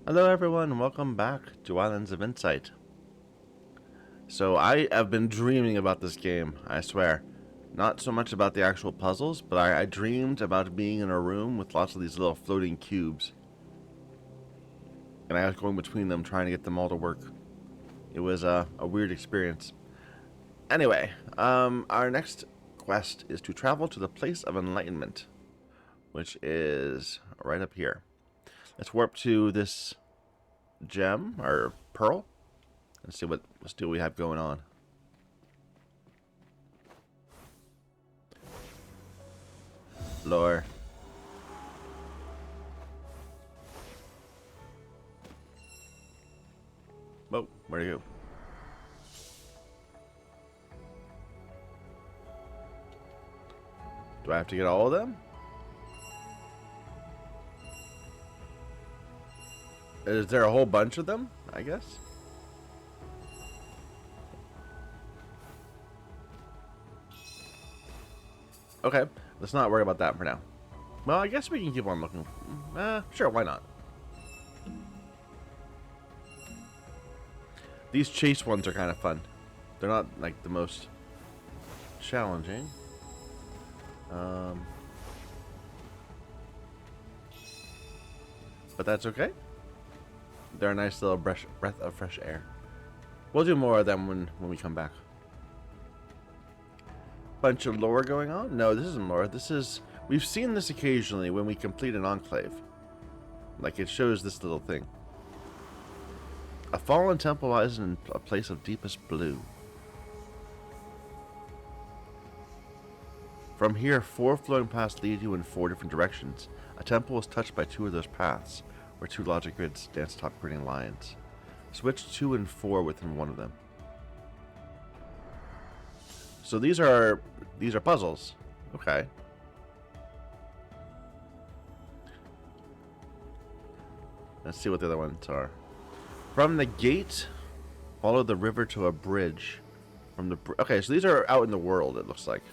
Hello everyone, welcome back to Islands of Insight. So I have been dreaming about this game, I swear. Not so much about the actual puzzles, but I dreamed about being in a room with lots of these little floating cubes. And I was going between them trying to get them all to work. It was a weird experience. Anyway, our next quest is to travel to the place of Enlightenment, which is right up here. Let's warp to this gem, or pearl. Let's see what we have going on. Lore. Oh, where'd you go? Do I have to get all of them? Is there a whole bunch of them, I guess? Okay, let's not worry about that for now. Well, I guess we can keep on looking. Sure, why not? These chase ones are kind of fun. They're not, like, the most challenging. But that's okay. They're a nice little breath of fresh air. We'll do more of them when we come back. Bunch of lore going on? No, this isn't lore. This is... We've seen this occasionally when we complete an enclave. Like, it shows this little thing. A fallen temple lies in a place of deepest blue. From here, 4 flowing paths lead you in 4 different directions. A temple is touched by 2 of those paths, where 2 logic grids dance atop creating lines. Switch 2 and 4 within one of them. So these are puzzles. Okay. Let's see what the other ones are. From the gate, follow the river to a bridge. Okay, so these are out in the world, it looks like.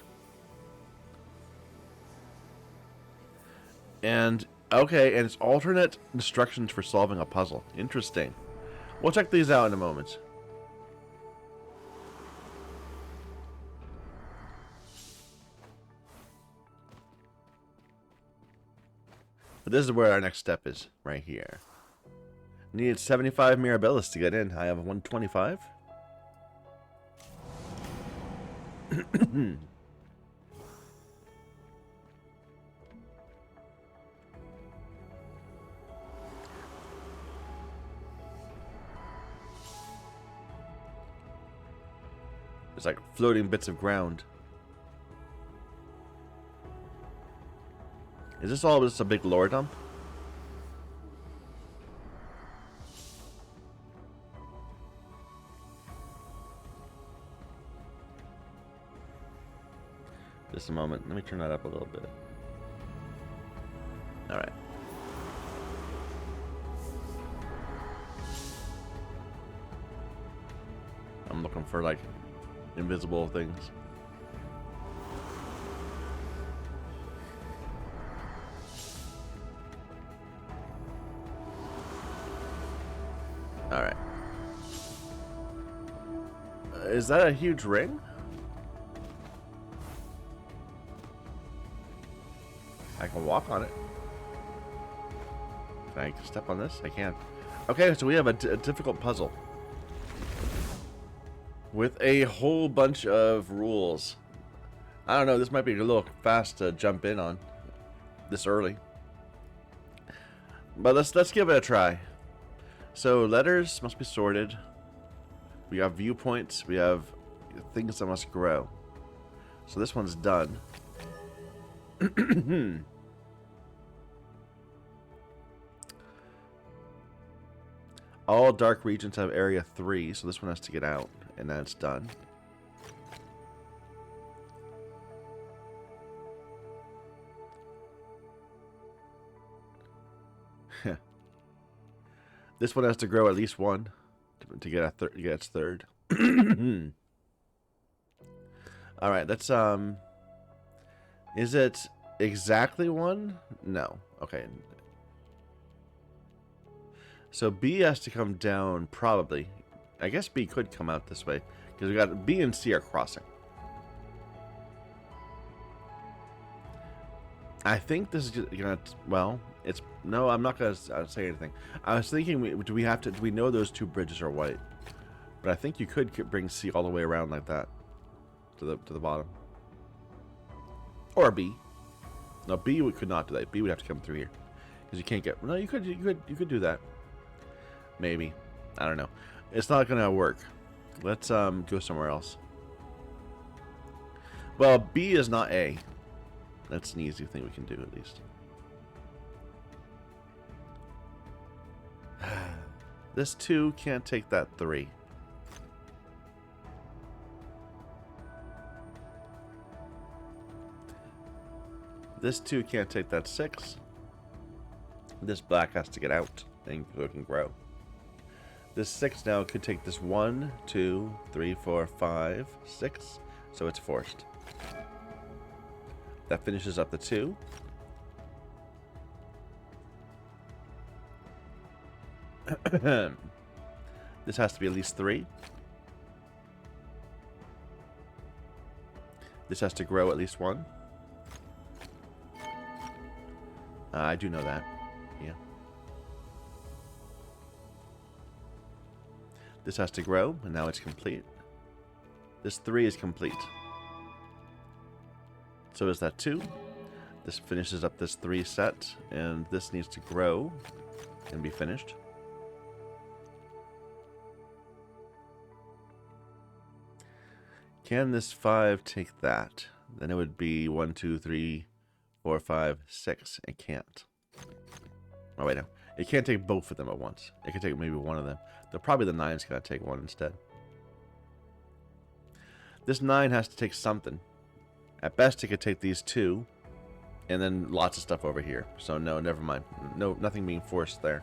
And okay, and it's alternate instructions for solving a puzzle. Interesting. We'll check these out in a moment. But this is where our next step is, right here. Needed 75 Mirabilis to get in. I have 125. It's like floating bits of ground. Is this all just a big lore dump? Just a moment. Let me turn that up a little bit. Alright. I'm looking for, like, invisible things. Alright. Is that a huge ring? I can walk on it. Can I step on this? I can. Okay, so we have a difficult puzzle. With a whole bunch of rules. I don't know, this might be a little fast to jump in on this early. But let's give it a try. So letters must be sorted. We have viewpoints. We have things that must grow. So this one's done. All dark regions have area 3, so this one has to get out, and then it's done. This one has to grow at least 1 to get its third. All right, that's is it exactly 1? No. Okay. So B has to come down, probably. I guess B could come out this way, because we got B and C are crossing. I think this is gonna. Well, it's no. I'm not gonna say anything. I was thinking, do we know those two bridges are white? But I think you could bring C all the way around like that to the bottom, or B. No, B we could not do that. B would have to come through here because you can't get. No, you could do that. Maybe, I don't know. It's not gonna work. Let's go somewhere else. Well, B is not A. That's an easy thing we can do, at least. This 2 can't take that 3. This 2 can't take that 6. This black has to get out and so it can grow. This 6 now could take this 1, 2, 3, 4, 5, 6. So it's forced. That finishes up the 2. This has to be at least 3. This has to grow at least 1. I do know that. Yeah. This has to grow, and now it's complete. This 3 is complete. So is that 2. This finishes up this 3 set, and this needs to grow and be finished. Can this 5 take that? Then it would be 1, 2, 3, 4, 5, 6. It can't. Oh, wait, no. It can't take both of them at once. It can take maybe one of them. Though probably the 9's going to take one instead. This 9 has to take something. At best, it could take these 2, and then lots of stuff over here. So no, never mind. No, nothing being forced there.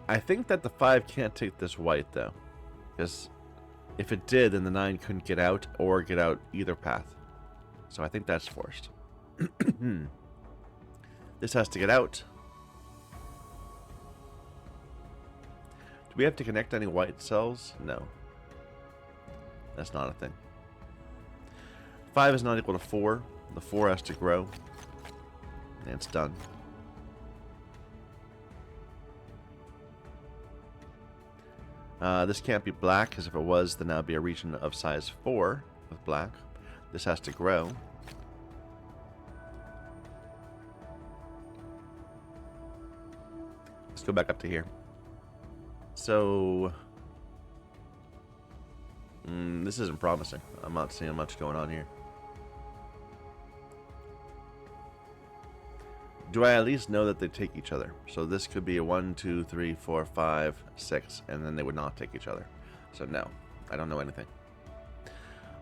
I think that the 5 can't take this white, though. Because if it did, then the 9 couldn't get out or get out either path. So I think that's forced. This has to get out. Do we have to connect any white cells? No. That's not a thing. 5 is not equal to 4. The 4 has to grow. And it's done. This can't be black, because if it was, then that would be a region of size 4 with black. This has to grow. Let's go back up to here. So... this isn't promising. I'm not seeing much going on here. Do I at least know that they take each other? So this could be a 1, 2, 3, 4, 5, 6, and then they would not take each other. So no, I don't know anything.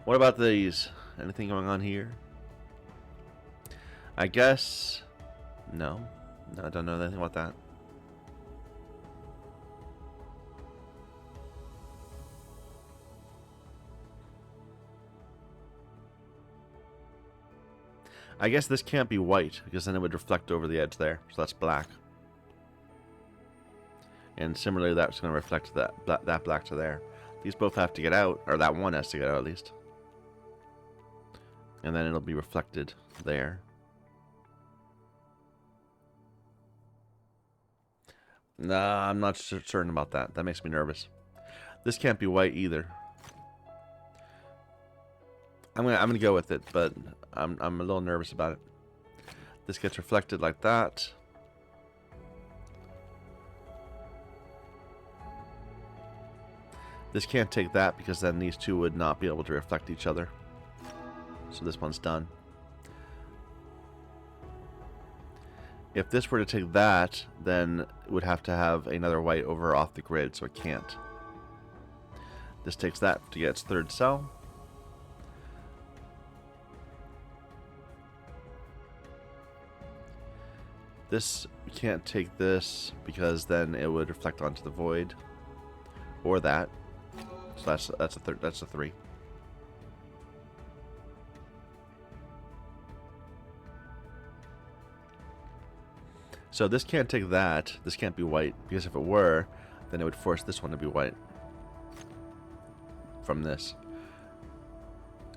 What about these? Anything going on here? I guess... No, I don't know anything about that. I guess this can't be white, because then it would reflect over the edge there. So that's black. And similarly, that's going to reflect that black to there. These both have to get out, or that one has to get out at least. And then it'll be reflected there. Nah, I'm not certain about that. That makes me nervous. This can't be white either. I'm gonna go with it, but I'm a little nervous about it. This gets reflected like that. This can't take that because then these two would not be able to reflect each other. So this one's done. If this were to take that, then it would have to have another white over off the grid, so it can't. This takes that to get its third cell. This can't take this because then it would reflect onto the void, or that. So that's a third. That's a 3. So this can't take that. This can't be white, because if it were, then it would force this one to be white from this.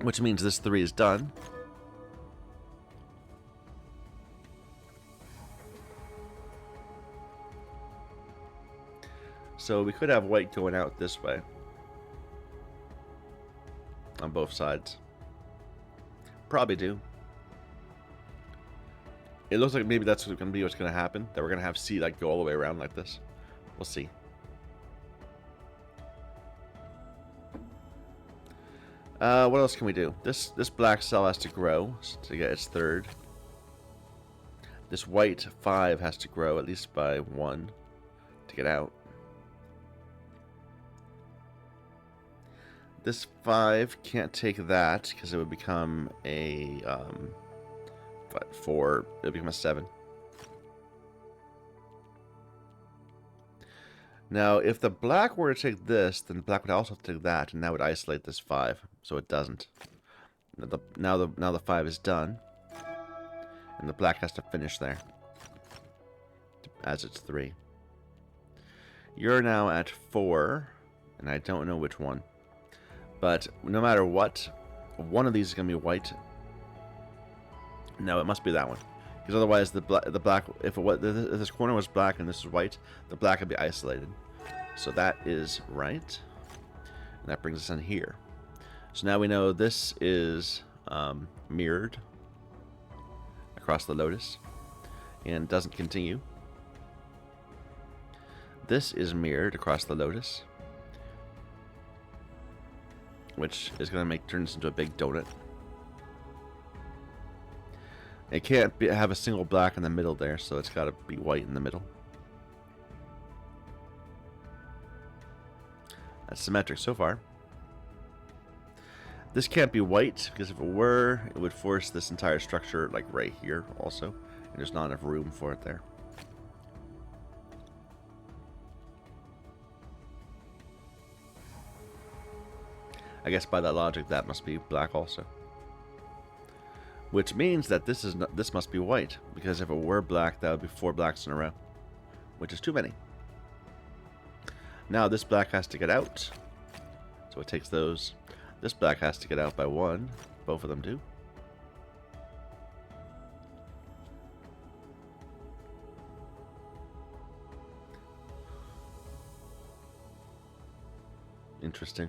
Which means this 3 is done. So we could have white going out this way. On both sides. Probably do. It looks like maybe that's going to be what's going to happen. That we're going to have C like go all the way around like this. We'll see. What else can we do? This black cell has to grow to get its 3rd. This white 5 has to grow at least by 1 to get out. This 5 can't take that because it would become a 4. It would become a 7. Now, if the black were to take this, then the black would also take that, and that would isolate this 5, so it doesn't. Now the 5 is done, and the black has to finish there, as it's 3. You're now at 4, and I don't know which one. But no matter what, one of these is going to be white. No, it must be that one. Because otherwise, the black, if this corner was black and this is white, the black would be isolated. So that is right. And that brings us in here. So now we know this is mirrored across the lotus and doesn't continue. This is mirrored across the lotus, which is going to turn this into a big donut. It can't have a single black in the middle there, so it's got to be white in the middle. That's symmetric so far. This can't be white, because if it were, it would force this entire structure like right here also, and there's not enough room for it there. I guess by that logic, that must be black also. Which means that this must be white, because if it were black, that would be 4 blacks in a row, which is too many. Now this black has to get out, so it takes those. This black has to get out by 1. Both of them do. Interesting.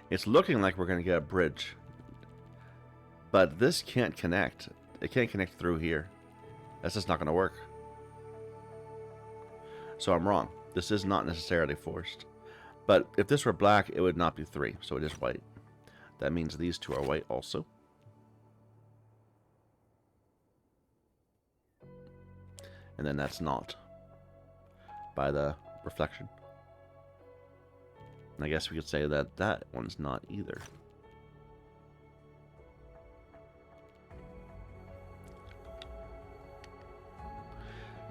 It's looking like we're going to get a bridge. But this can't connect. It can't connect through here. That's just not going to work. So I'm wrong. This is not necessarily forced. But if this were black, it would not be 3. So it is white. That means these 2 are white also. And then that's not. By the reflection. I guess we could say that that one's not either.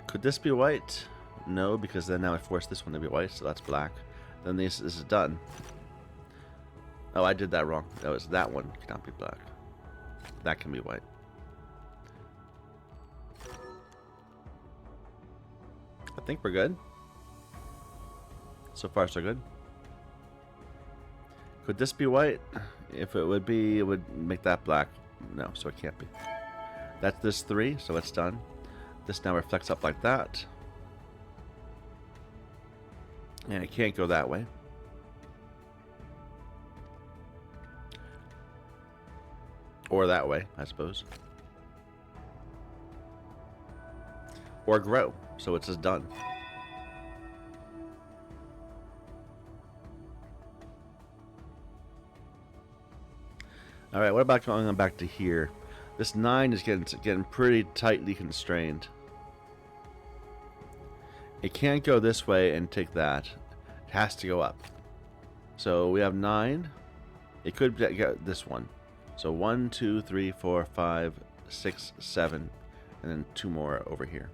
Could this be white? No, because then now I force this one to be white, so that's black. Then this is done. Oh, I did that wrong. That one cannot be black. That can be white. I think we're good. So far, so good. Could this be white? If it would be, it would make that black. No, so it can't be. That's this 3, so it's done. This now reflects up like that. And it can't go that way. Or that way, I suppose. Or grow, so it's just done. Alright, what about going back to here? This 9 is getting pretty tightly constrained. It can't go this way and take that. It has to go up. So we have 9. It could get this one. So 1, 2, 3, 4, 5, 6, 7, and then 2 more over here.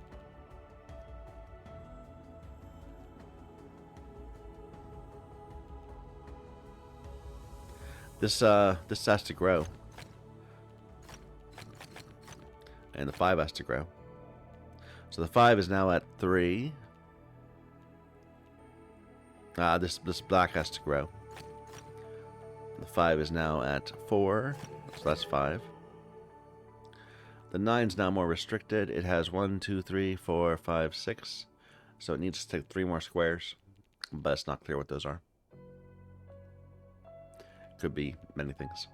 This has to grow. And the 5 has to grow. So the 5 is now at 3. This black has to grow. The 5 is now at 4. So that's 5. The 9's now more restricted. It has 1, 2, 3, 4, 5, 6. So it needs to take 3 more squares. But it's not clear what those are. Could be many things.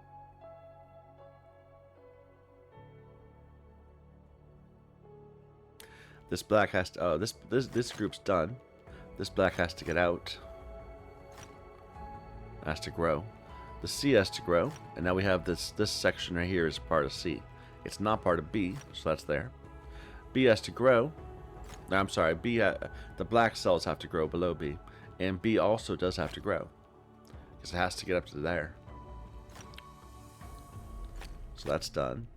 This black has to... Oh, this group's done. This black has to get out. Has to grow. The C has to grow. And now we have this section right here is part of C. It's not part of B, so that's there. B has to grow. I'm sorry, the black cells have to grow below B. And B also does have to grow. Because it has to get up to there. So that's done.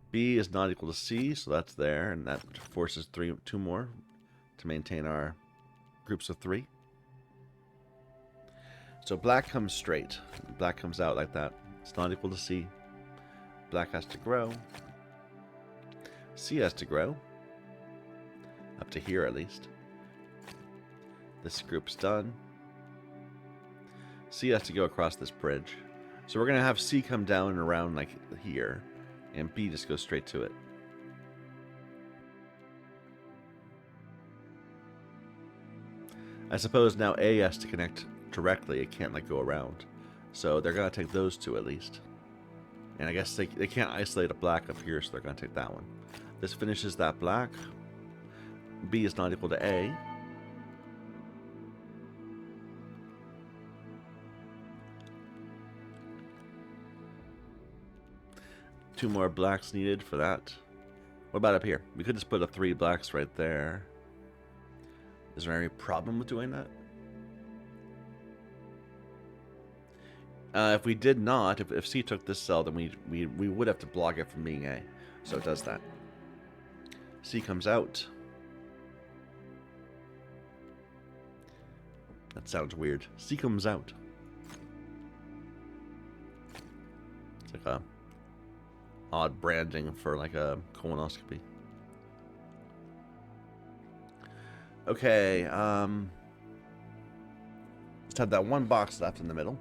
B is not equal to C, so that's there. And that forces 2 more to maintain our groups of 3. So black comes straight. Black comes out like that. It's not equal to C. Black has to grow. C has to grow. Up to here at least. This group's done. C has to go across this bridge. So we're going to have C come down and around like here. And B just goes straight to it. I suppose now A has to connect directly. It can't like go around. So they're going to take those 2 at least. And I guess they can't isolate a black up here, so they're going to take that one. This finishes that black. B is not equal to A. Two more blacks needed for that. What about up here? We could just put 3 blacks right there. Is there any problem with doing that? If we did not, if C took this cell, then we would have to block it from being A. So it does that. C comes out. That sounds weird. C comes out. It's like a odd branding for like a colonoscopy. Okay, just have that one box left in the middle.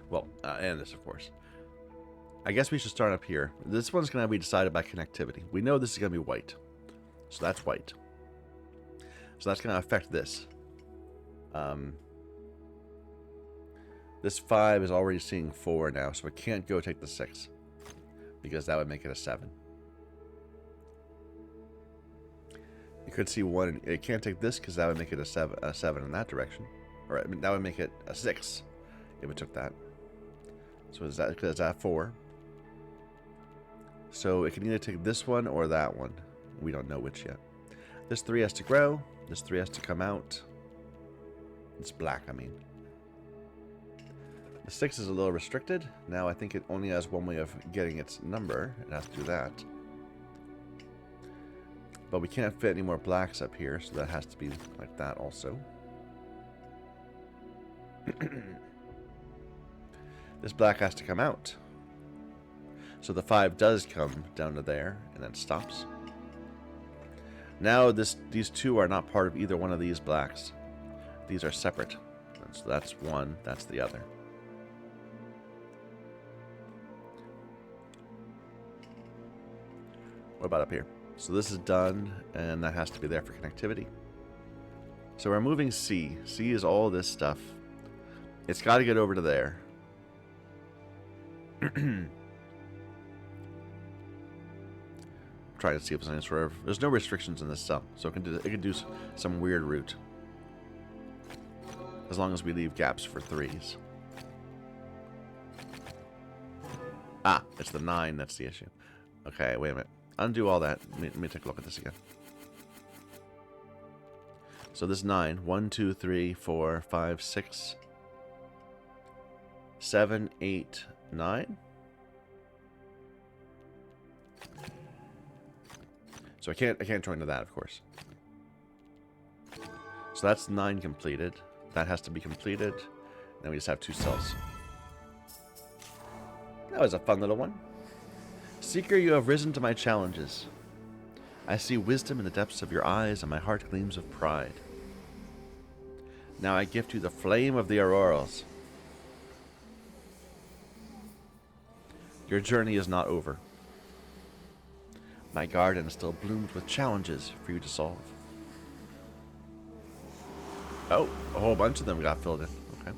Well, and this, of course. I guess we should start up here. This one's going to be decided by connectivity. We know this is going to be white. So that's white. So that's going to affect this. This 5 is already seeing 4 now, so it can't go take the 6. Because that would make it a 7. You could see 1. It can't take this because that would make it a 7 in that direction. Or I mean, that would make it a 6 if it took that. So is that 4? So it can either take this one or that one. We don't know which yet. This 3 has to grow. This 3 has to come out. It's black, I mean. The 6 is a little restricted. Now I think it only has one way of getting its number. It has to do that. But we can't fit any more blacks up here, so that has to be like that also. This black has to come out. So the 5 does come down to there, and then stops. Now these 2 are not part of either one of these blacks. These are separate. So that's one, that's the other. What about up here? So this is done, and that has to be there for connectivity. So we're moving C. C is all this stuff. It's got to get over to there. Try to see if there's any sort of... There's no restrictions in this cell, so it can do some weird route. As long as we leave gaps for 3s. Ah, it's the 9 that's the issue. Okay, wait a minute. Undo all that. Let me take a look at this again. So this 9. 1, 2, 3, 4, 5, 6, 7, 8, 9. So I can't join to that, of course. So that's 9 completed. That has to be completed. Then we just have 2 cells. That was a fun little one. Seeker, you have risen to my challenges. I see wisdom in the depths of your eyes, and my heart gleams of pride. Now I gift you the flame of the auroras. Your journey is not over. My garden still blooms with challenges for you to solve. Oh, a whole bunch of them got filled in. Okay.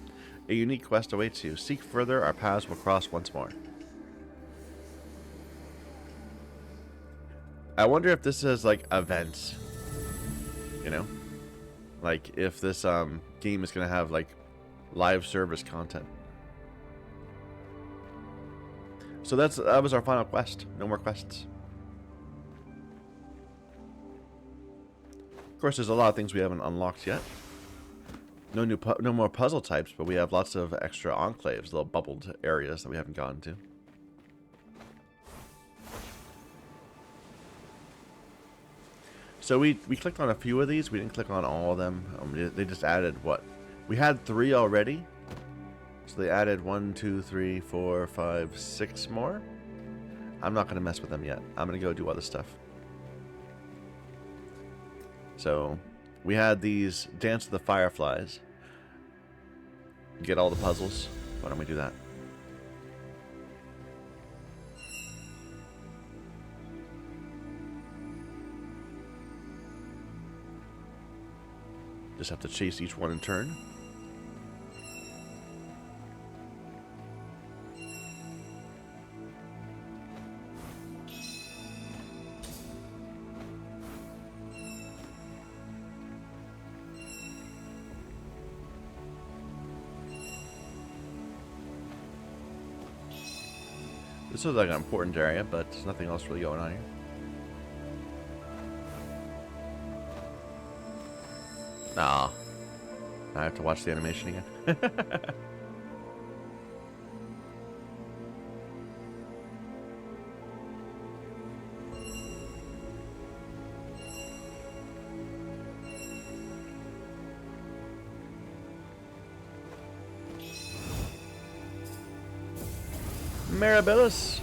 A unique quest awaits you. Seek further, our paths will cross once more. I wonder if this is like events. You know? Like if this game is going to have like live service content. So that was our final quest. No more quests. Of course, there's a lot of things we haven't unlocked yet. No more puzzle types, but we have lots of extra enclaves, little bubbled areas that we haven't gotten to. So we clicked on a few of these. We didn't click on all of them. They just added what? We had 3 already. So they added 1, 2, 3, 4, 5, 6 more. I'm not going to mess with them yet. I'm going to go do other stuff. So we had these Dance of the Fireflies. Get all the puzzles. Why don't we do that? Just have to chase each one in turn. This is like an important area, but there's nothing else really going on here. Nah. I have to watch the animation again. Mirabilis.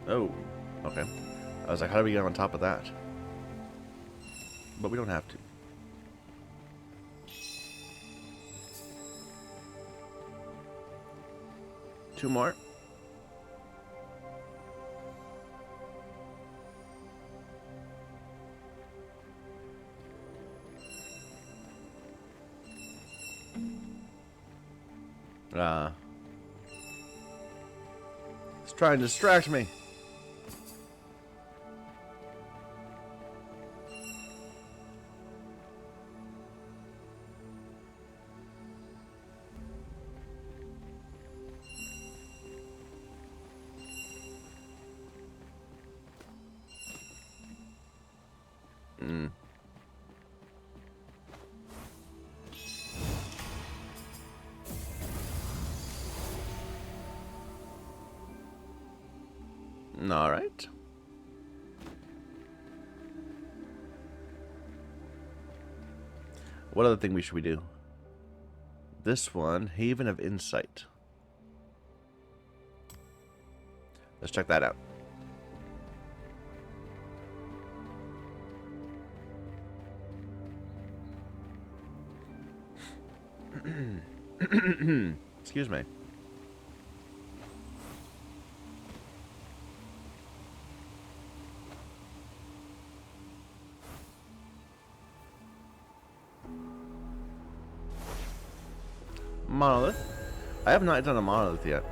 Oh, okay. I was like, how do we get on top of that? But we don't have to. Two more. It's trying to distract me. All right. What other thing should we do? This one, Haven of Insight. Let's check that out. Excuse me. Monolith. I have not done a monolith yet.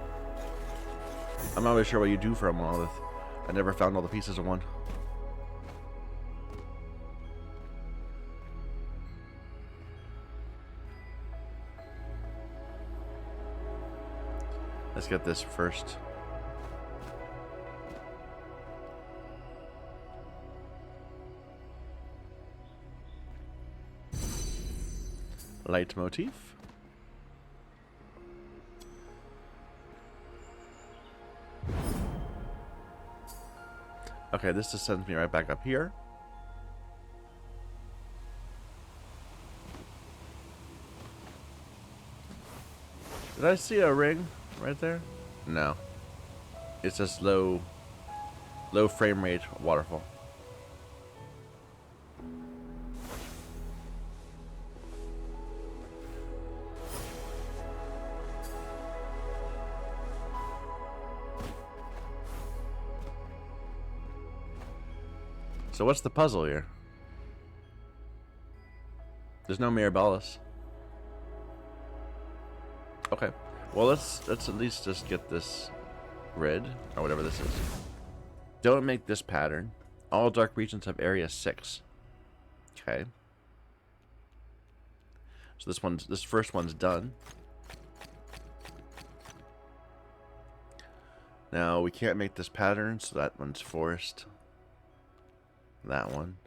I'm not really sure what you do for a monolith. I never found all the pieces of one. Let's get this first. Light motif. Okay, this just sends me right back up here. Did I see a ring right there? No. It's just low frame rate waterfall. So what's the puzzle here? There's no Mirabilis. Okay. Well, let's at least just get this grid or whatever this is. Don't make this pattern. All dark regions have area 6. Okay. So this first one's done. Now we can't make this pattern, so that one's forced. That one.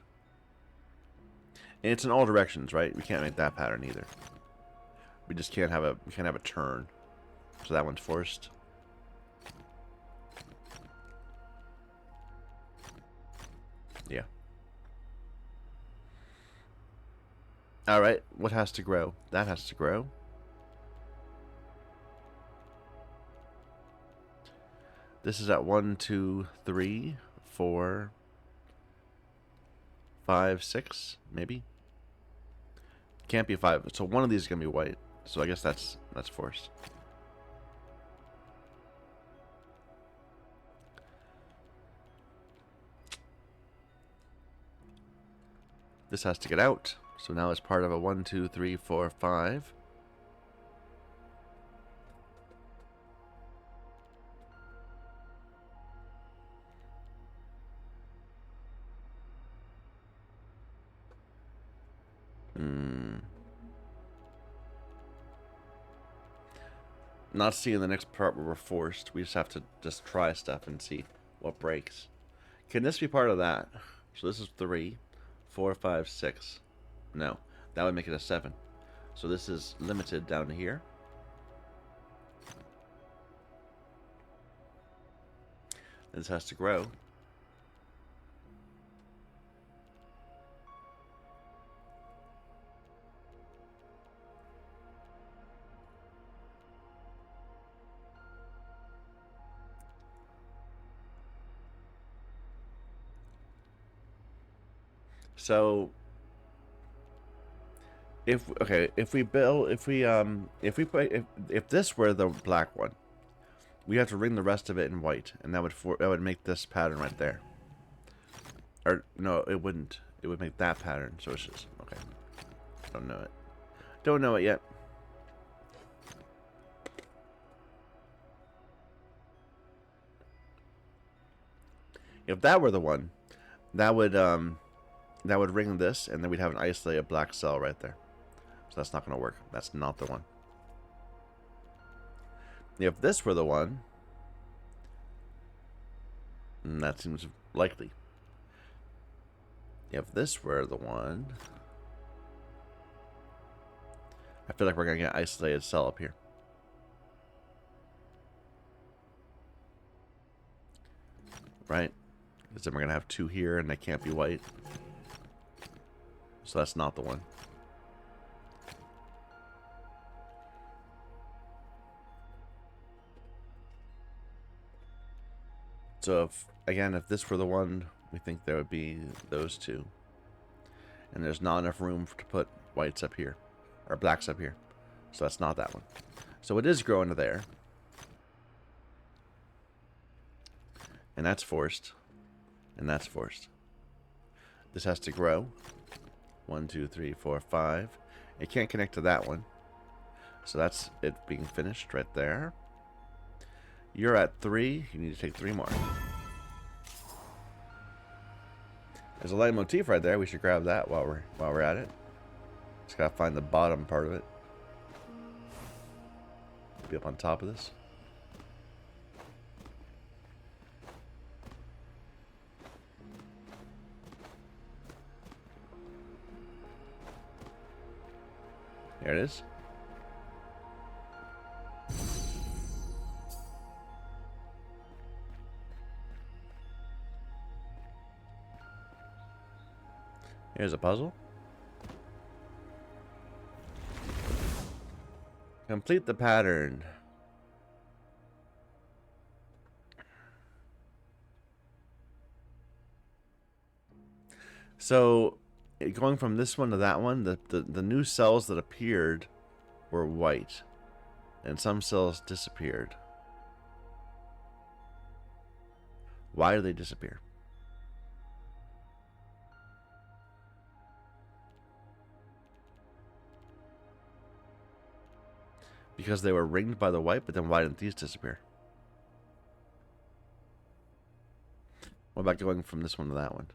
And it's in all directions, right? We can't make that pattern either. We just can't have a turn. So that one's forced. Yeah. Alright, what has to grow? That has to grow. This is at 1, 2, 3, 4, 5, 6, maybe. Can't be 5. So one of these is gonna be white. So I guess that's forced. This has to get out. So now it's part of a 1, 2, 3, 4, 5. Not seeing the next part where we're forced. We just have to just try stuff and see what breaks. Can this be part of that? So this is 3, 4, 5, 6. No, that would make it a 7. So this is limited down to here. This has to grow. So if this were the black one, we have to ring the rest of it in white, and that would make this pattern right there. Or no, it wouldn't. It would make that pattern. So it's just okay. Don't know it. Don't know it yet. If that were the one, that would ring this, and then we'd have an isolated black cell right there. So that's not going to work. That's not the one. If this were the one, that seems likely. If this were the one, I feel like we're going to get an isolated cell up here. Right? Because then we're going to have 2 here, and they can't be white. So that's not the one. So if this were the one, we think there would be those 2. And there's not enough room to put whites up here. Or blacks up here. So that's not that one. So it is growing to there. And that's forced. And that's forced. This has to grow. 1, 2, 3, 4, 5. It can't connect to that one. So that's it being finished right there. You're at 3. You need to take 3 more. There's a leitmotif right there. We should grab that while we're at it. Just gotta find the bottom part of it. Be up on top of this. There it is. Here's a puzzle. Complete the pattern. So, going from this one to that one, the new cells that appeared were white, and some cells disappeared. Why do they disappear? Because they were ringed by the white, but then why didn't these disappear? What about going from this one to that one?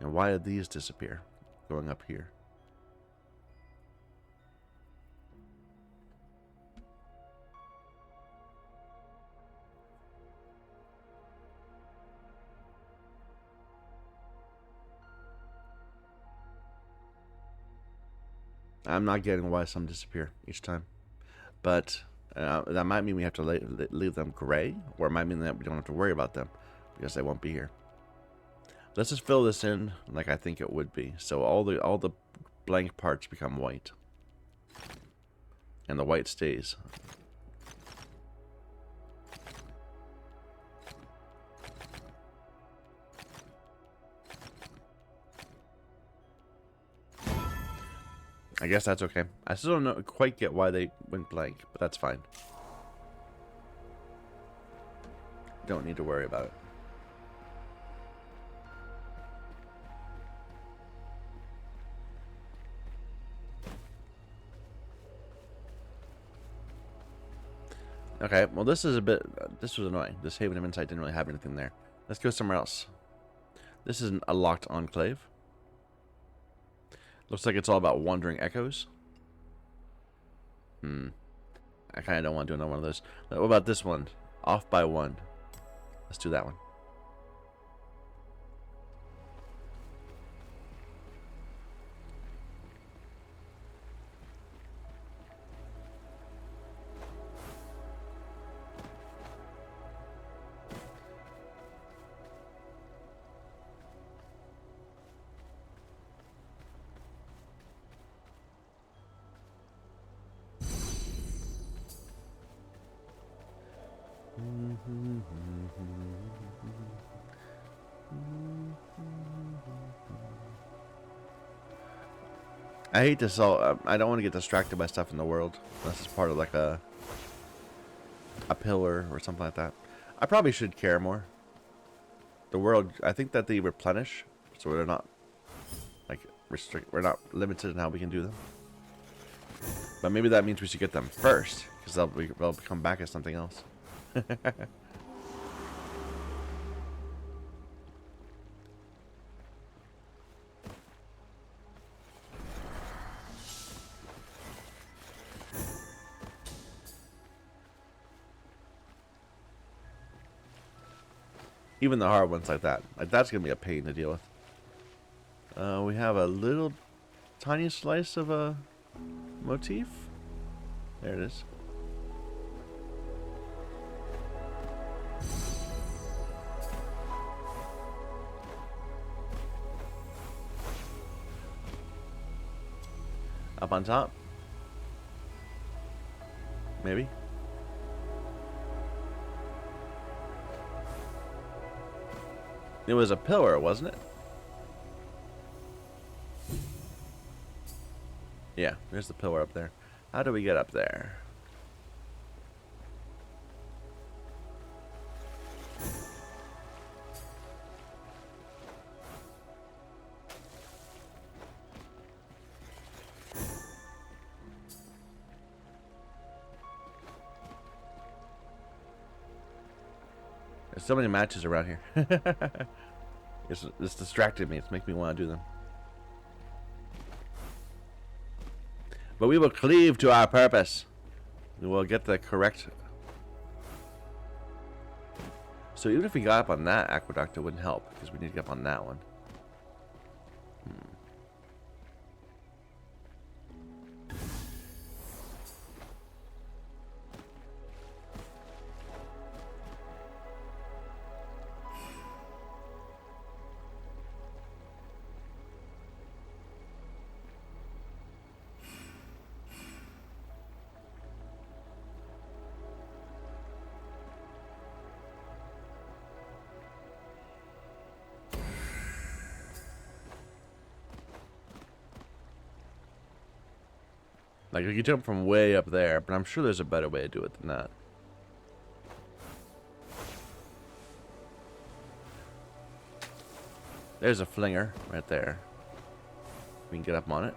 And why did these disappear? Going up here. I'm not getting why some disappear each time. But that might mean we have to leave them gray, or it might mean that we don't have to worry about them because they won't be here. Let's just fill this in like I think it would be. So all the blank parts become white, and the white stays. I guess that's okay. I still don't quite get why they went blank, but that's fine. Don't need to worry about it. Okay, well this is a bit, this was annoying. This Haven of Insight didn't really have anything there. Let's go somewhere else. This is a locked enclave. Looks like it's all about wandering echoes. I kind of don't want to do another one of those. What about this one? Off by one. Let's do that one. I hate this all. I don't want to get distracted by stuff in the world. Unless it's part of like a pillar or something like that. I probably should care more. The world, I think that they replenish, so we're not like we're not limited in how we can do them. But maybe that means we should get them first, because they'll come back as something else. Even the hard ones like that's gonna be a pain to deal with. We have a little tiny slice of a motif. There it is. Up on top. Maybe. It was a pillar, wasn't it? Yeah, there's the pillar up there. How do we get up there? There's so many matches around here. It's distracted me. It's making me want to do them. But we will cleave to our purpose. We will get the correct. So even if we got up on that aqueduct, it wouldn't help because we need to get up on that one. Like, you jump from way up there, but I'm sure there's a better way to do it than that. There's a flinger right there. We can get up on it.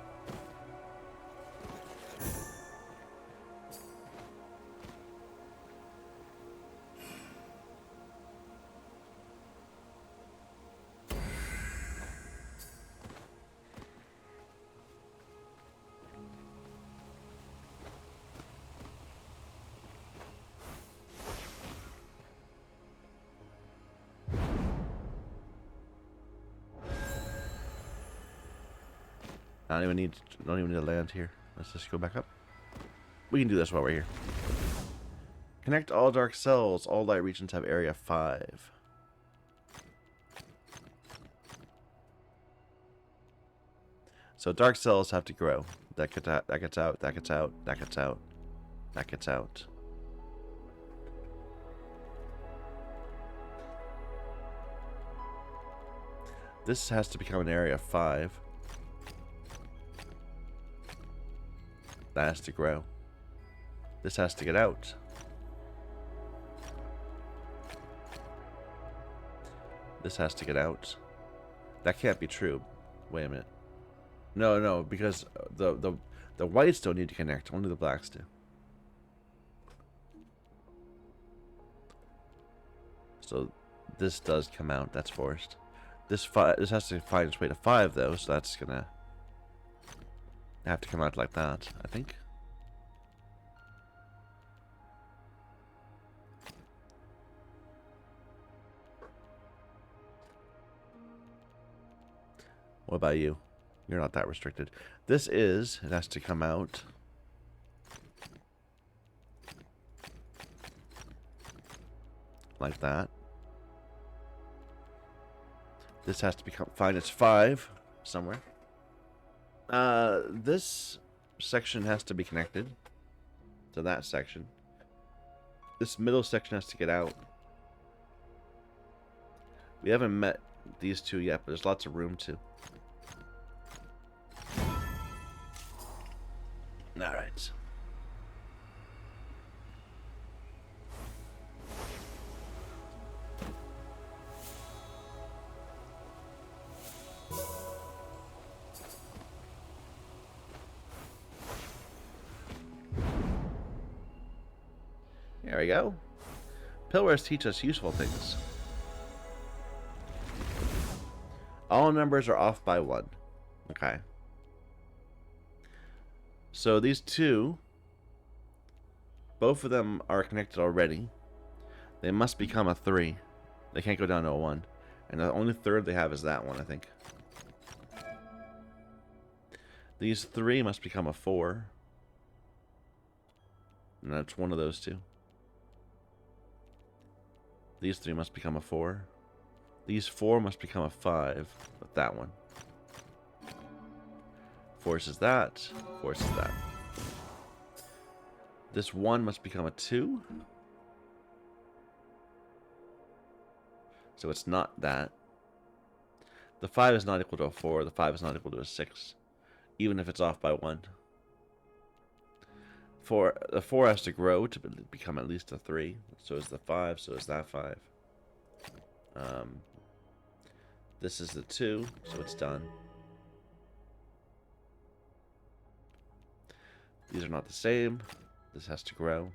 I don't even need to land here. Let's just go back up. We can do this while we're here. Connect all dark cells. All light regions have area 5. So dark cells have to grow. That gets out, that gets out, that gets out, that gets out, that gets out. This has to become an area 5. That has to grow. This has to get out. This has to get out. That can't be true. Wait a minute. No, because the whites don't need to connect. Only the blacks do. So this does come out. That's forced. This has to find its way to 5 though, so that's gonna have to come out like that, I think. What about you? You're not that restricted. It has to come out. Like that. This has to find its 5 somewhere. This section has to be connected to that section. This middle section has to get out. We haven't met these two yet, but there's lots of room to. Alright. There we go. Pillars teach us useful things. All numbers are off by 1. Okay. So these two, both of them are connected already. They must become a 3. They can't go down to a 1. And the only third they have is that one, I think. These 3 must become a 4. And that's one of those two. These 3 must become a 4. These 4 must become a 5 with that one. Forces that. Forces that. This 1 must become a 2. So it's not that. The 5 is not equal to a 4. The 5 is not equal to a 6. Even if it's off by 1. The 4 has to grow to become at least a 3. So is the 5. So is that 5. This is the 2. So it's done. These are not the same. This has to grow.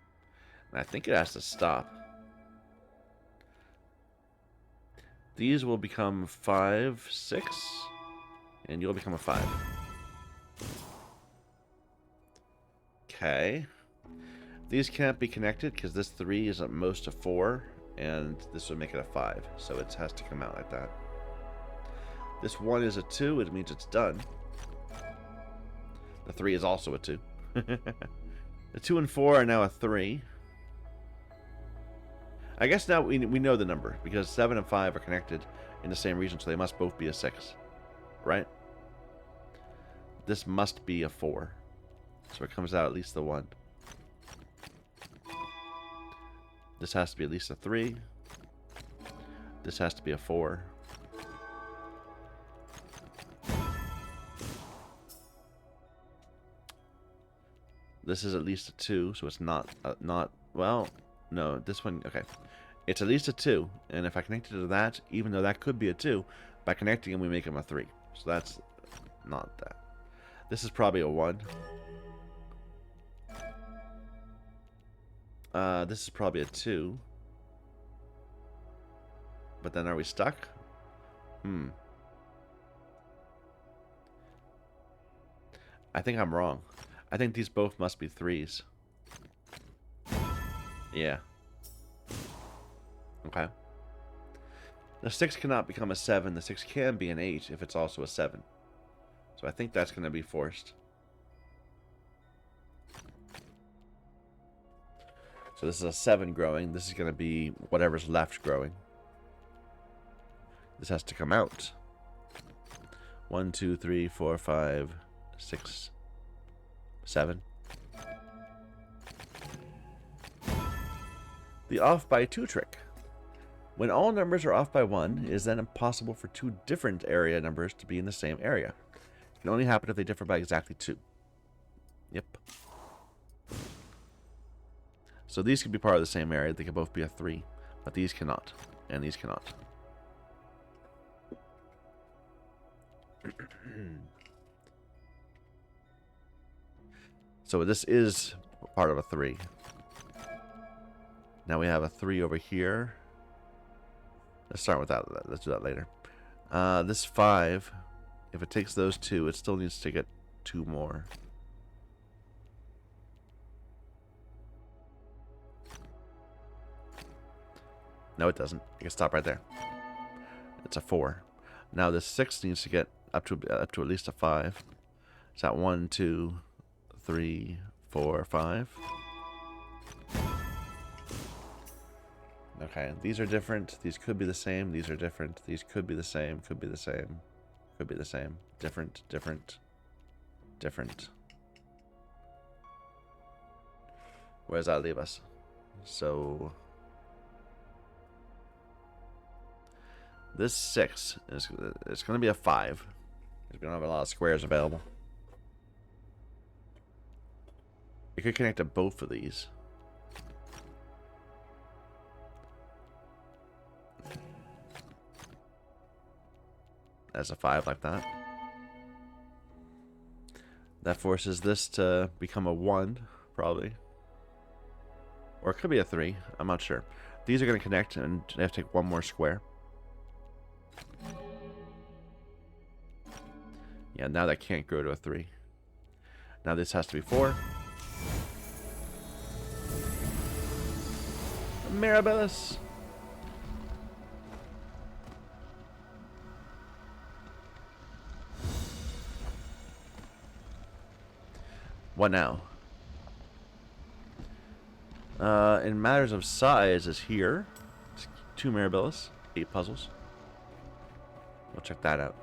And I think it has to stop. These will become 5, 6. And you'll become a 5. Okay. These can't be connected because this 3 is at most a 4. And this would make it a 5. So it has to come out like that. This 1 is a 2. It means it's done. The 3 is also a 2. The 2 and 4 are now a 3. I guess now we know the number, because 7 and 5 are connected in the same region, so they must both be a 6. Right? This must be a 4. So it comes out at least the 1. This has to be at least a 3. This has to be a 4. This is at least a 2, so it's not, well, no, this one, okay. It's at least a 2, and if I connect it to that, even though that could be a 2, by connecting them, we make them a 3. So that's not that. This is probably a 1. This is probably a 2. But then are we stuck? I think I'm wrong. I think these both must be 3s. Yeah. Okay. The 6 cannot become a 7. The 6 can be an 8 if it's also a 7. So I think that's going to be forced. So this is a 7 growing. This is going to be whatever's left growing. This has to come out. 1, 2, 3, 4, 5, 6, 7. The off by 2 trick. When all numbers are off by 1, it is then impossible for 2 different area numbers to be in the same area. It can only happen if they differ by exactly 2. Yep. So these could be part of the same area. They could both be a 3. But these cannot. And these cannot. So this is part of a 3. Now we have a 3 over here. Let's start with that. Let's do that later. This 5, if it takes those 2, it still needs to get 2 more. No, it doesn't. You can stop right there. It's a 4. Now this 6 needs to get up to at least a 5. Is that 1, 2, 3, 4, 5? Okay, these are different. These could be the same. These are different. These could be the same. Could be the same. Could be the same. Different. Different. Different. Where does that leave us? So this 6 is it's going to be a 5. Because we don't have a lot of squares available. You could connect to both of these. As a 5 like that. That forces this to become a 1, probably. Or it could be a 3. I'm not sure. These are going to connect and they have to take one more square. Yeah, now that can't grow to a 3. Now this has to be 4. Mirabilis! What now? In matters of size is here. It's 2 Mirabilis, 8 puzzles. We'll check that out.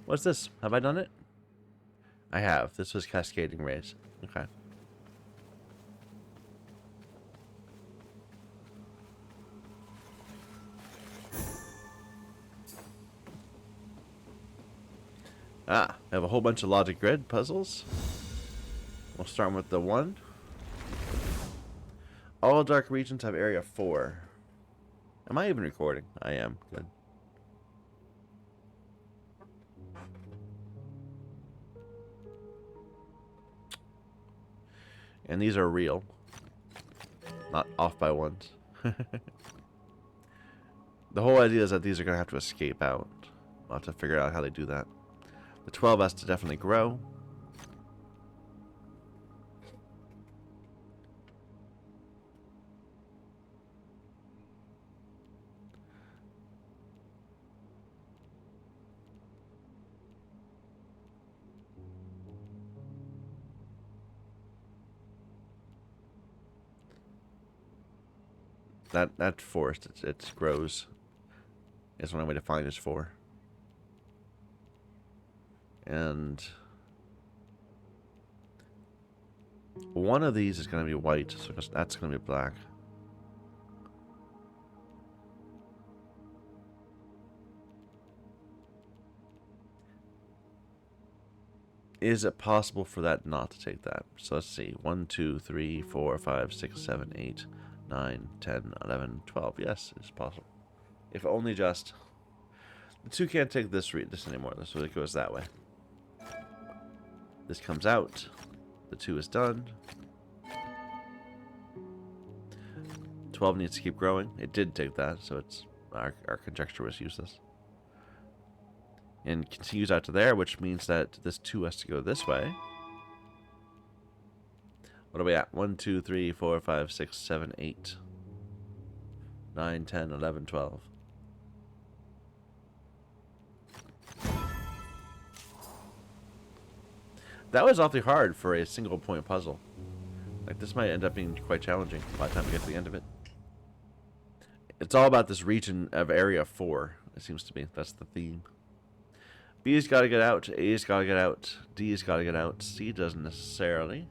What's this? Have I done it? I have. This was Cascading Rays. Okay. Ah, I have a whole bunch of logic grid puzzles. We'll start with the 1. All dark regions have area 4. Am I even recording? I am. Good. And these are real. Not off by 1s. The whole idea is that these are going to have to escape out. I'll have to figure out how they do that. The 12 has to definitely grow. That forest, it grows. Is one way to find is 4. And one of these is going to be white, so that's going to be black. Is it possible for that not to take that? So let's see. 1, 2, 3, 4, 5, 6, 7, 8, 9, 10, 11, 12. Yes, it's possible. If only just. The 2 can't take this anymore, so it goes that way. This comes out. The 2 is done. 12 needs to keep growing. It did take that, so it's our conjecture was useless. And continues out to there, which means that this 2 has to go this way. What are we at? 1, 2, 3, 4, 5, 6, 7, 8, 9, 10, 11, 12. That was awfully hard for a single point puzzle. Like, this might end up being quite challenging by the time we get to the end of it. It's all about this region of area 4, it seems to be. That's the theme. B's got to get out. A's got to get out. D's got to get out. C doesn't necessarily.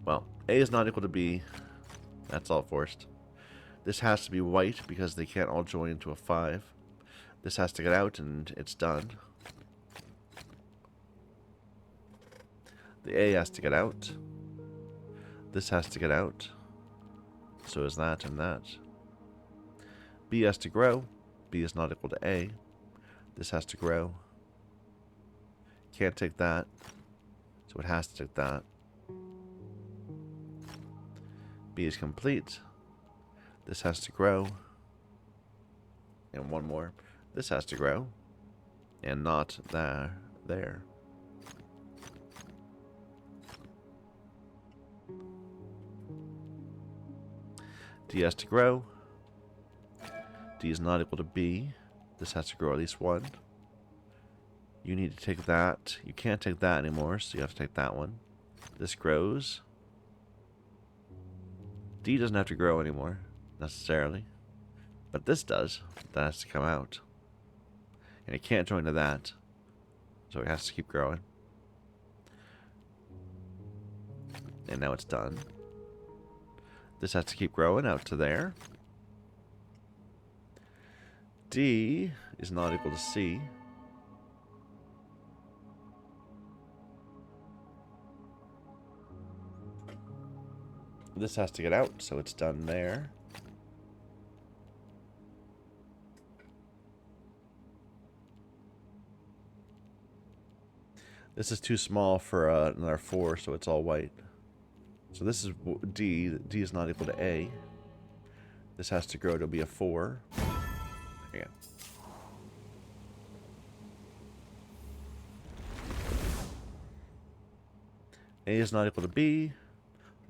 Well, A is not equal to B. That's all forced. This has to be white because they can't all join into a 5. This has to get out and it's done. The A has to get out. This has to get out. So is that and that. B has to grow. B is not equal to A. This has to grow. Can't take that. So it has to take that. B is complete. This has to grow. And one more. This has to grow. And not there. D has to grow. D is not equal to B. This has to grow at least 1. You need to take that. You can't take that anymore, so you have to take that one. This grows. D doesn't have to grow anymore, necessarily. But this does. That has to come out. And it can't join to that. So it has to keep growing. And now it's done. This has to keep growing out to there. D is not equal to C. This has to get out, so it's done there. This is too small for another 4, so it's all white. So this is D. D is not equal to A. This has to grow to be a 4. There you go. A is not equal to B.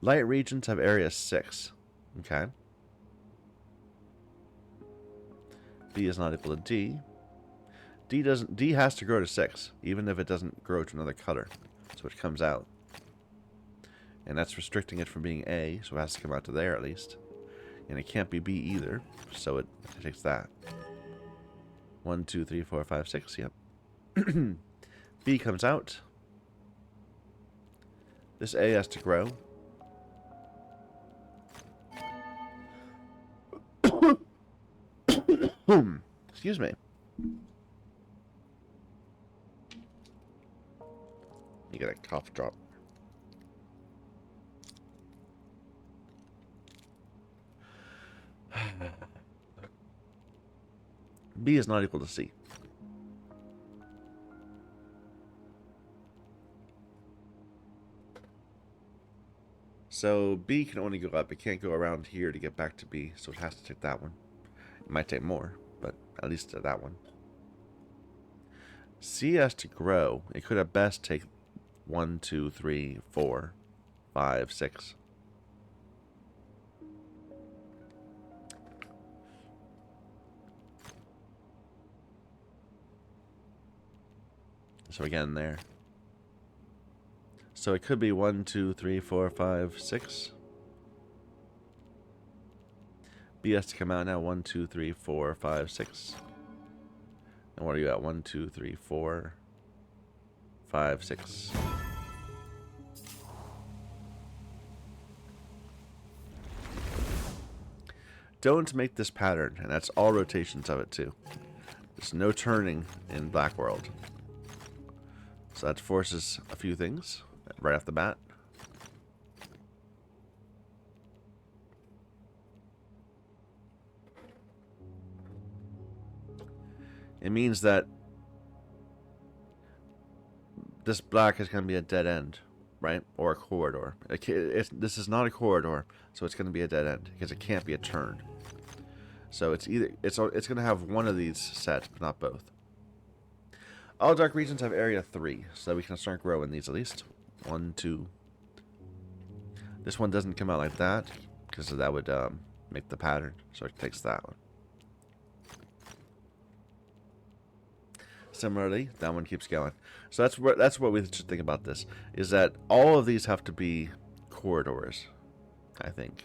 Light regions have area 6. Okay. B is not equal to D. D has to grow to 6, even if it doesn't grow to another color. So it comes out. And that's restricting it from being A, so it has to come out to there at least. And it can't be B either, so it takes that. 1, 2, 3, 4, 5, 6, yep. B comes out. This A has to grow. Excuse me. You get a cough drop. B is not equal to C. So B can only go up. It can't go around here to get back to B, so it has to take that one. It might take more, but at least that one. C has to grow. It could at best take 1, 2, 3, 4, 5, 6. So again there. So it could be 1, 2, 3, 4, 5, 6. B has to come out now. 1, 2, 3, 4, 5, 6. And what are you at? 1, 2, 3, 4, 5, 6. Don't make this pattern, and that's all rotations of it too. There's no turning in Black World. So that forces a few things right off the bat. It means that this black is going to be a dead end, right? Or a corridor. This is not a corridor, so it's going to be a dead end because it can't be a turn. So it's going to have one of these set, but not both. All dark regions have area 3, so that we can start growing these at least. 1, 2. This one doesn't come out like that because that would make the pattern. So it takes that one. Similarly, that one keeps going. So that's what we should think about this, is that all of these have to be corridors, I think.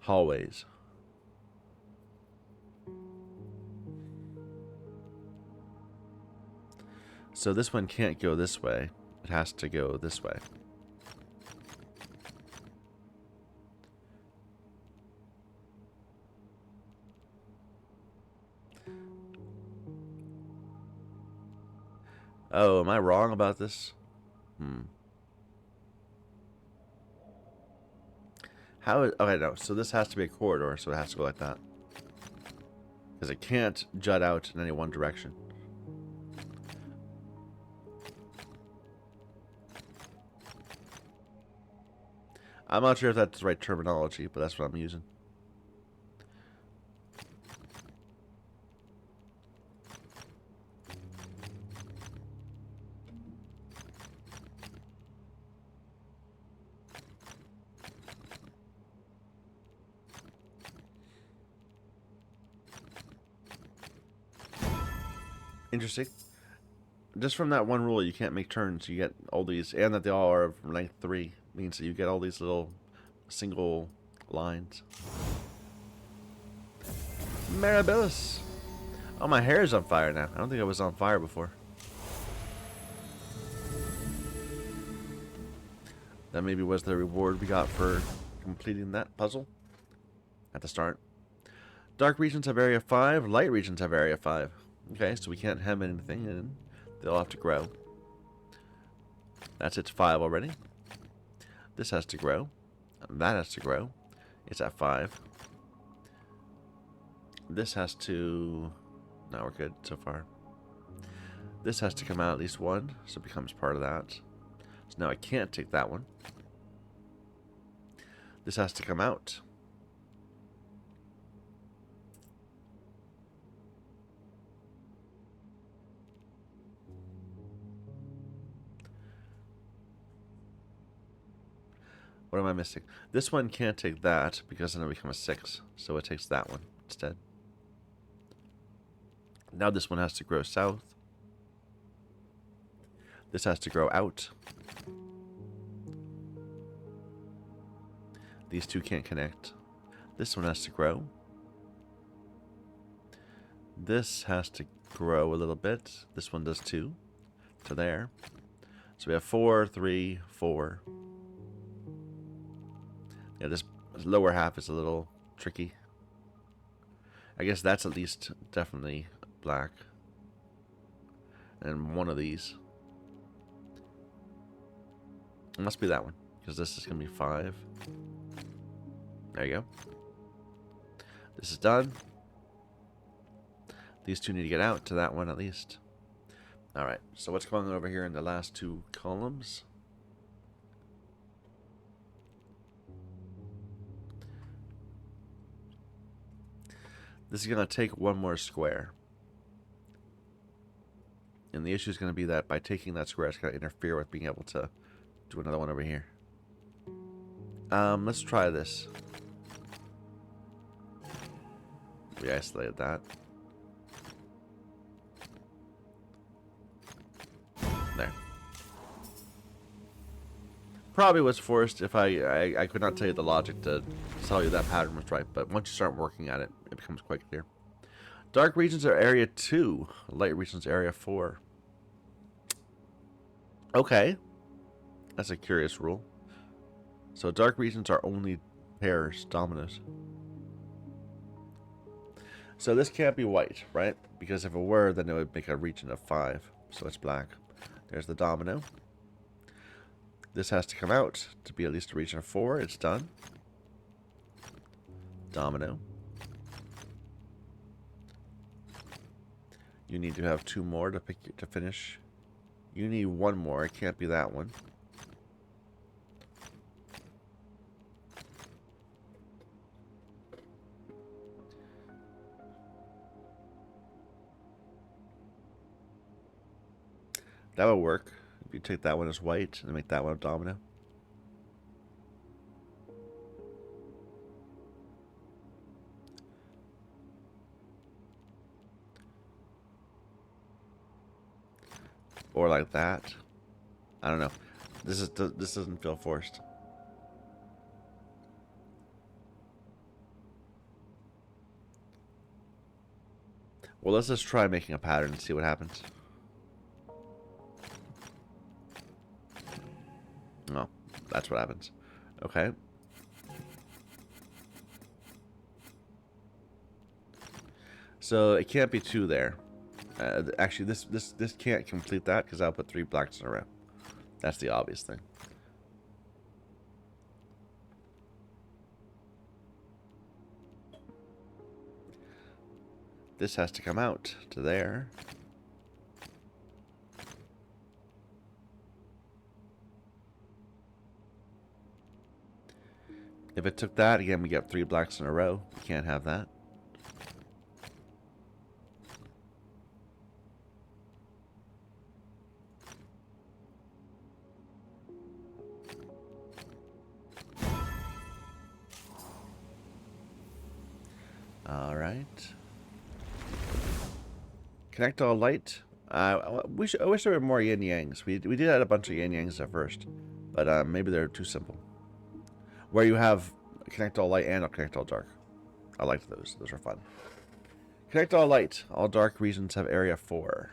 Hallways. So this one can't go this way. It has to go this way. Oh, am I wrong about this? Okay, no. So this has to be a corridor, so it has to go like that. Because it can't jut out in any one direction. I'm not sure if that's the right terminology, but that's what I'm using. Interesting. Just from that one rule, you can't make turns. You get all these, and that they all are from length 3 means that you get all these little single lines. Mirabilis. Oh, my hair is on fire now. I don't think I was on fire before. That maybe was the reward we got for completing that puzzle at the start. Dark regions have area 5. Light regions have area 5. Okay, so we can't hem anything in. They'll have to grow. That's its 5 already. This has to grow. That has to grow. It's at 5. This has to... No, we're good so far. This has to come out at least 1, so it becomes part of that. So now I can't take that one. This has to come out. What am I missing? This one can't take that because then it'll become a 6. So it takes that one instead. Now this one has to grow south. This has to grow out. These two can't connect. This one has to grow. This has to grow a little bit. This one does too. To there. So we have 4, 3, 4. Yeah, this lower half is a little tricky. I guess that's at least definitely black. And one of these. It must be that one, because this is going to be 5. There you go. This is done. These two need to get out to that one at least. Alright, so what's going on over here in the last 2 columns? This is going to take one more square. And the issue is going to be that by taking that square, it's going to interfere with being able to do another one over here. Let's try this. We isolated that. There. Probably was forced if I could not tell you the logic to tell you that pattern was right, but once you start working at it, it becomes quite clear. Dark regions are area 2. Light regions area 4. Okay. That's a curious rule. So dark regions are only pairs, dominoes. So this can't be white, right? Because if it were, then it would make a region of 5. So it's black. There's the domino. This has to come out to be at least a region of 4. It's done. Domino. You need to have 2 more to finish. You need 1 more. It can't be that one. That would work. If you take that one as white and make that one a domino. Or like that. I don't know. This doesn't feel forced. Well, let's just try making a pattern and see what happens. No, that's what happens. Okay. So it can't be 2 there. Actually, this can't complete that because I'll put 3 blacks in a row. That's the obvious thing. This has to come out to there. If it took that, again, we get 3 blacks in a row. We can't have that. All right. Connect all light. I wish there were more yin yangs. We did add a bunch of yin yangs at first, but maybe they're too simple. Where you have connect all light and I'll connect all dark. I liked those. Those are fun. Connect all light. All dark regions have area 4.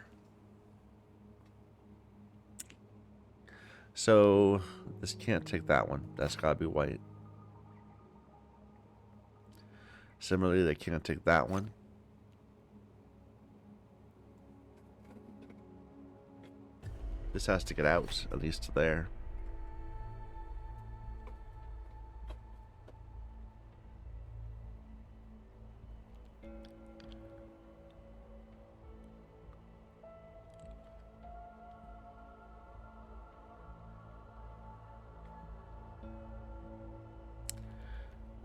So this can't take that one. That's gotta be white. Similarly, they can't take that one. This has to get out, at least to there.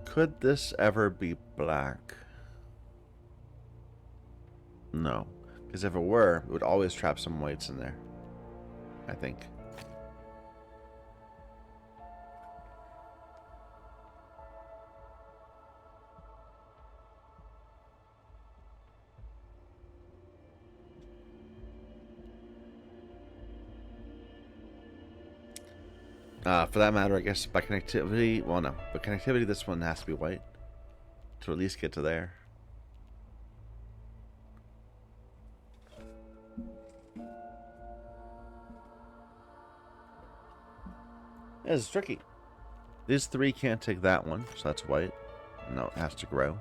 Could this ever be black? No. Because if it were, it would always trap some whites in there. I think. For that matter, I guess by connectivity, well no, but connectivity, this one has to be white to at least get to there. This is tricky. These 3 can't take that one, so that's white. No, it has to grow.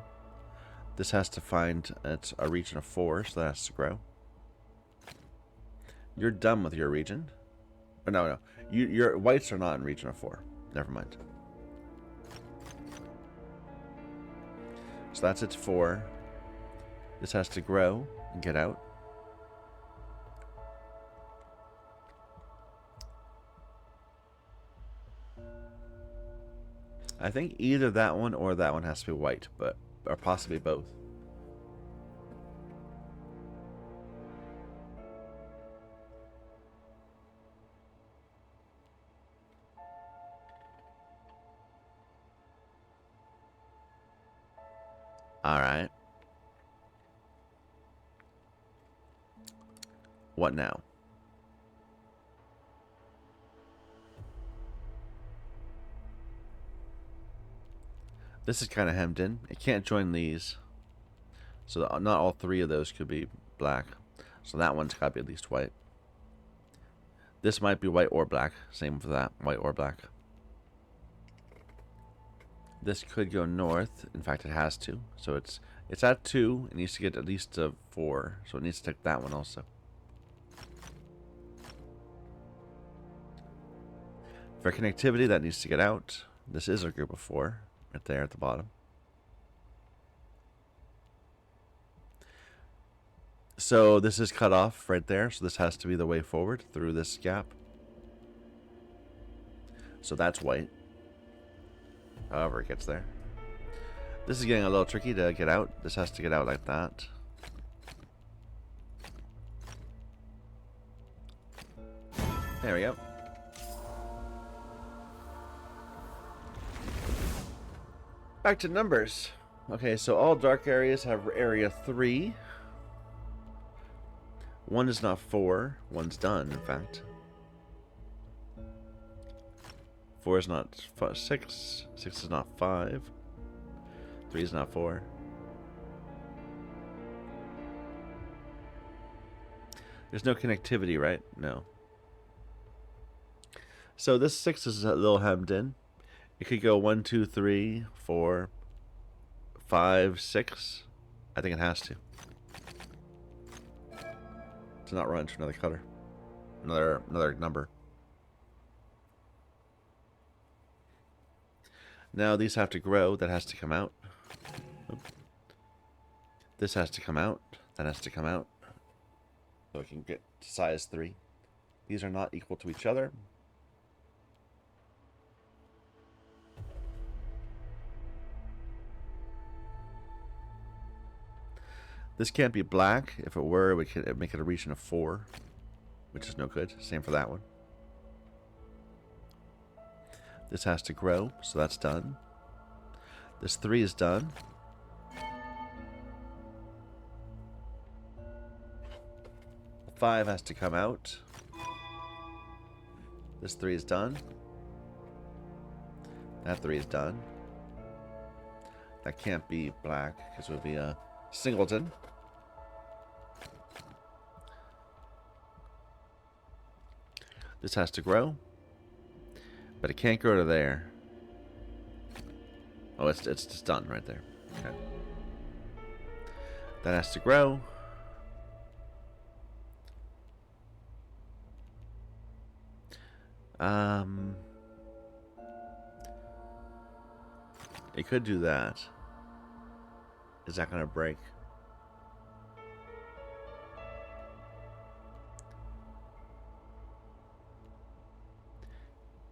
This has to find it's a region of 4, so that has to grow. You're done with your region. Or no. Your whites are not in region of 4. Never mind. So that's its 4. This has to grow and get out. I think either that one or that one has to be white, or possibly both. All right. What now? This is kind of hemmed in. It can't join these. So not all three of those could be black. So that one's got to be at least white. This might be white or black. Same for that. White or black. This could go north. In fact, it has to. So it's at 2. It needs to get at least a 4. So it needs to take that one also. For connectivity, that needs to get out. This is a group of 4. Right there at the bottom. So this is cut off right there. So this has to be the way forward through this gap. So that's white. However it gets there. This is getting a little tricky to get out. This has to get out like that. There we go. Back to numbers. Okay, so all dark areas have area 3. 1 is not 4. 1's done, in fact. 4 is not 6. 6 is not 5. 3 is not 4. There's no connectivity, right? No. So this 6 is a little hemmed in. It could go 1, 2, 3, 4, 5, 6. I think it has to not run to another color, another number. Now these have to grow. That has to come out. This has to come out. That has to come out. So it can get to size 3. These are not equal to each other. This can't be black. If it were, we could make it a region of 4, which is no good. Same for that one. This has to grow, so that's done. This 3 is done. The 5 has to come out. This 3 is done. That 3 is done. That can't be black because it would be a singleton. This has to grow, but it can't grow to there. Oh, it's just done right there. Okay. That has to grow. It could do that. Is that going to break?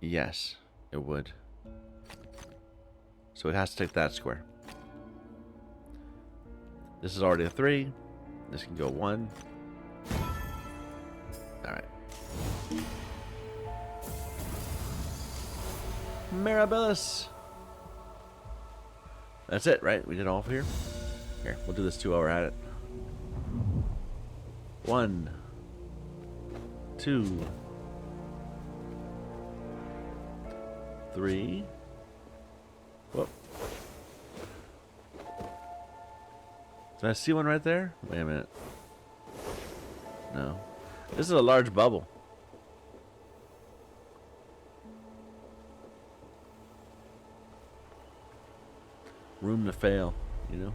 Yes, it would. So it has to take that square. This is already a 3. This can go 1. Alright. Mirabilis! That's it, right? We did all here? Here, we'll do this 2 while we're at it. 1, 2, 3. Whoop. Did I see one right there? Wait a minute. No. This is a large bubble. Room to fail, you know?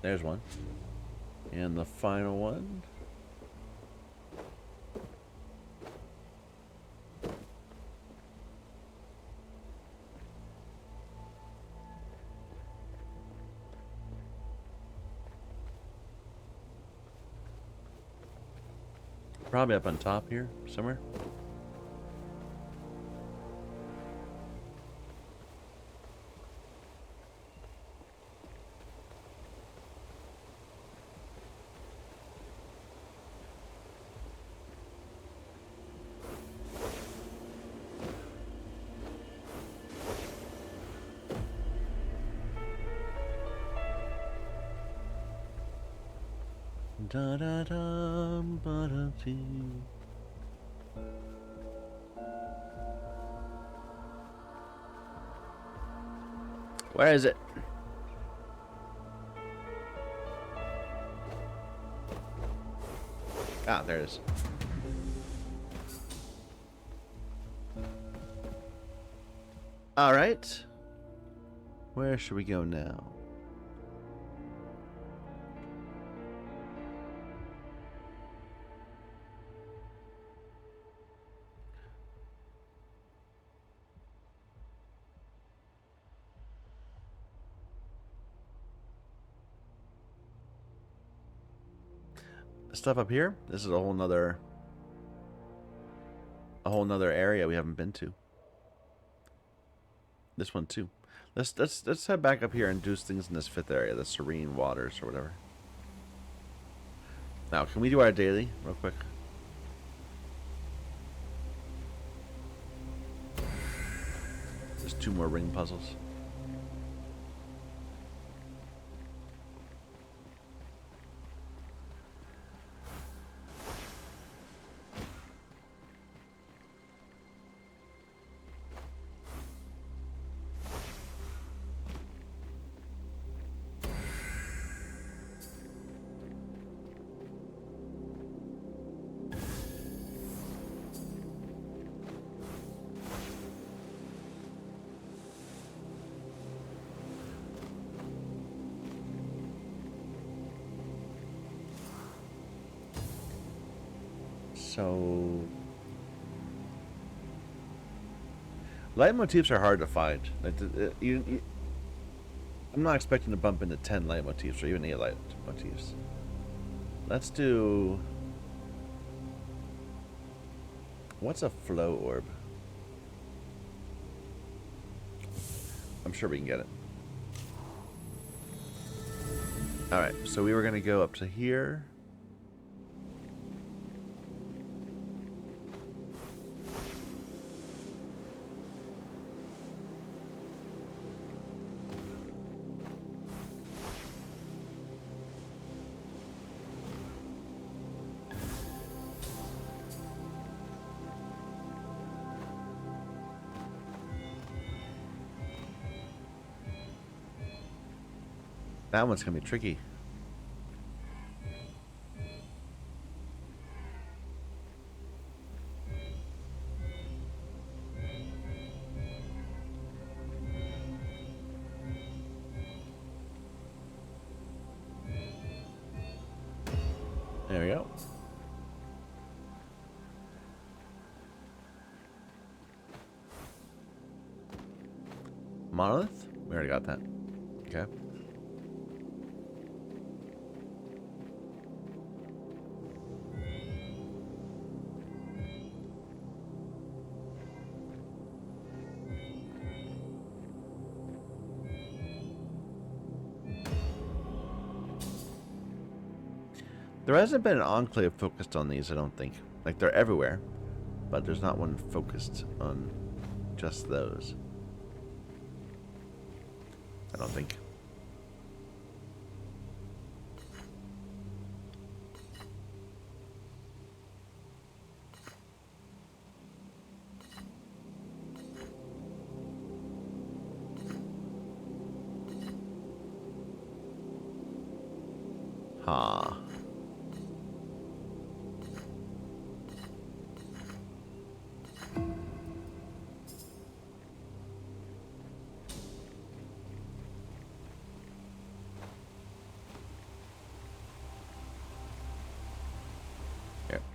There's one. And the final one. Probably up on top here, somewhere. Da da da ba da dee. Where is it? Ah, there it is. All right. Where should we go now? Stuff up here. This is a whole nother area we haven't been to. This one too. Let's head back up here and do things in this fifth area, the serene waters or whatever. Now, can we do our daily real quick? There's 2 more ring puzzles. So, leitmotifs are hard to find. Like, I'm not expecting to bump into 10 leitmotifs or even 8 leitmotifs. Let's do... What's a flow orb? I'm sure we can get it. Alright, so we were going to go up to here. That one's gonna be tricky. There we go. Monolith? We already got that. Okay. There hasn't been an enclave focused on these, I don't think. Like, they're everywhere, but there's not one focused on just those. I don't think. Huh.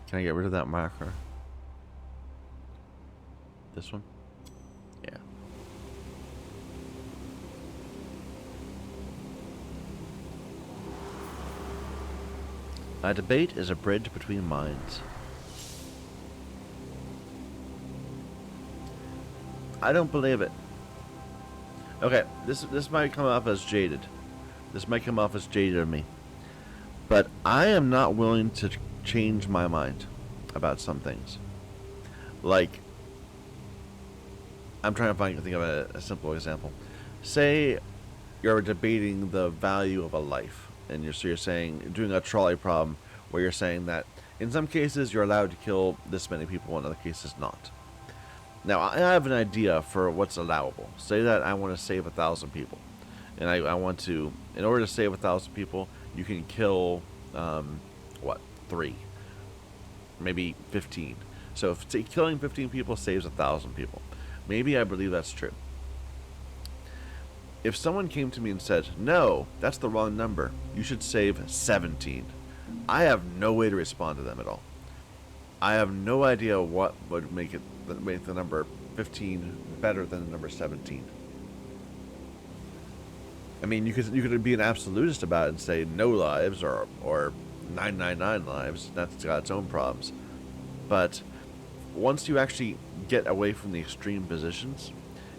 Can I get rid of that marker? This one? Yeah. A debate is a bridge between minds. I don't believe it. Okay, this might come off as jaded. This might come off as jaded of me. But I am not willing to change my mind about some things. Like, I'm trying to think of a simple example. Say you're debating the value of a life, And you're saying, doing a trolley problem where you're saying that in some cases you're allowed to kill this many people, in other cases not. Now, I have an idea for what's allowable. Say that I want to save 1,000 people. And I want to, in order to save 1,000 people, you can kill, what, 3, maybe 15. So if killing 15 people saves 1,000 people, maybe I believe that's true. If someone came to me and said, no, that's the wrong number, you should save 17, I have no way to respond to them at all. I have no idea what would make the number 15 better than the number 17. I mean, you could be an absolutist about it and say no lives or 999 lives. That's got its own problems. But once you actually get away from the extreme positions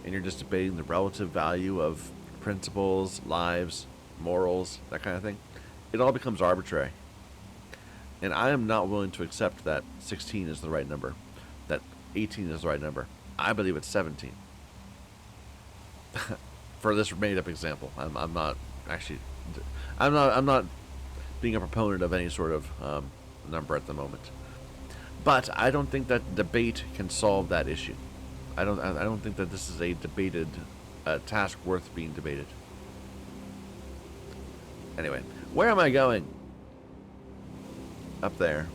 and you're just debating the relative value of principles, lives, morals, that kind of thing, it all becomes arbitrary. And I am not willing to accept that 16 is the right number, that 18 is the right number. I believe it's 17. For this made-up example, I'm not actually, I'm not being a proponent of any sort of number at the moment. But I don't think that debate can solve that issue. I don't think that this is a debated task worth being debated. Anyway, where am I going? Up there.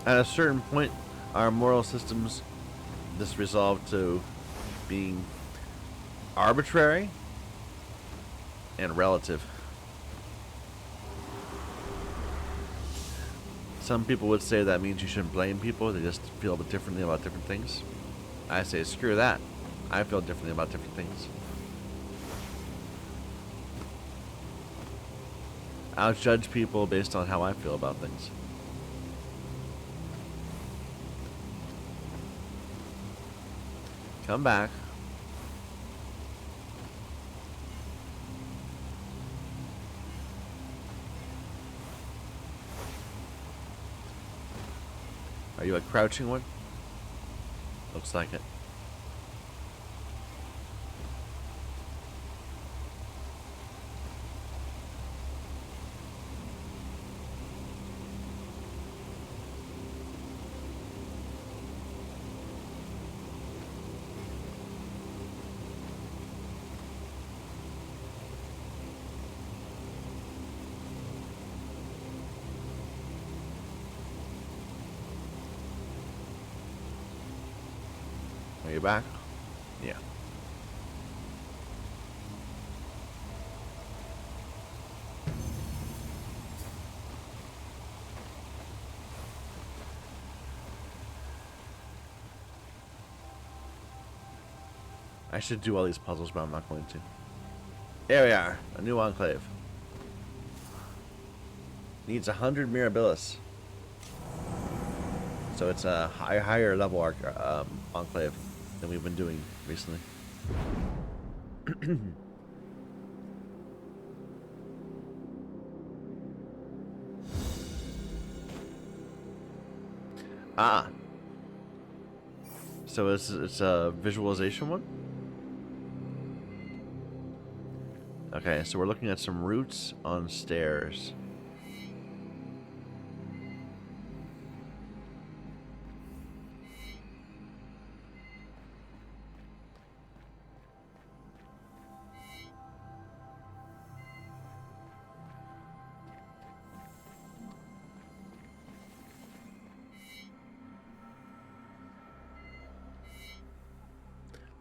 At a certain point, our moral systems just resolve to being arbitrary and relative. Some people would say that means you shouldn't blame people, they just feel a bit differently about different things. I say, screw that. I feel differently about different things. I'll judge people based on how I feel about things. Come back. Are you a crouching one? Looks like it. Are you back? Yeah. I should do all these puzzles, but I'm not going to. There we are. A new enclave. Needs 100 Mirabilis. So it's a higher level enclave than we've been doing recently. Ah. So it's a visualization one? Okay, so we're looking at some roots on stairs.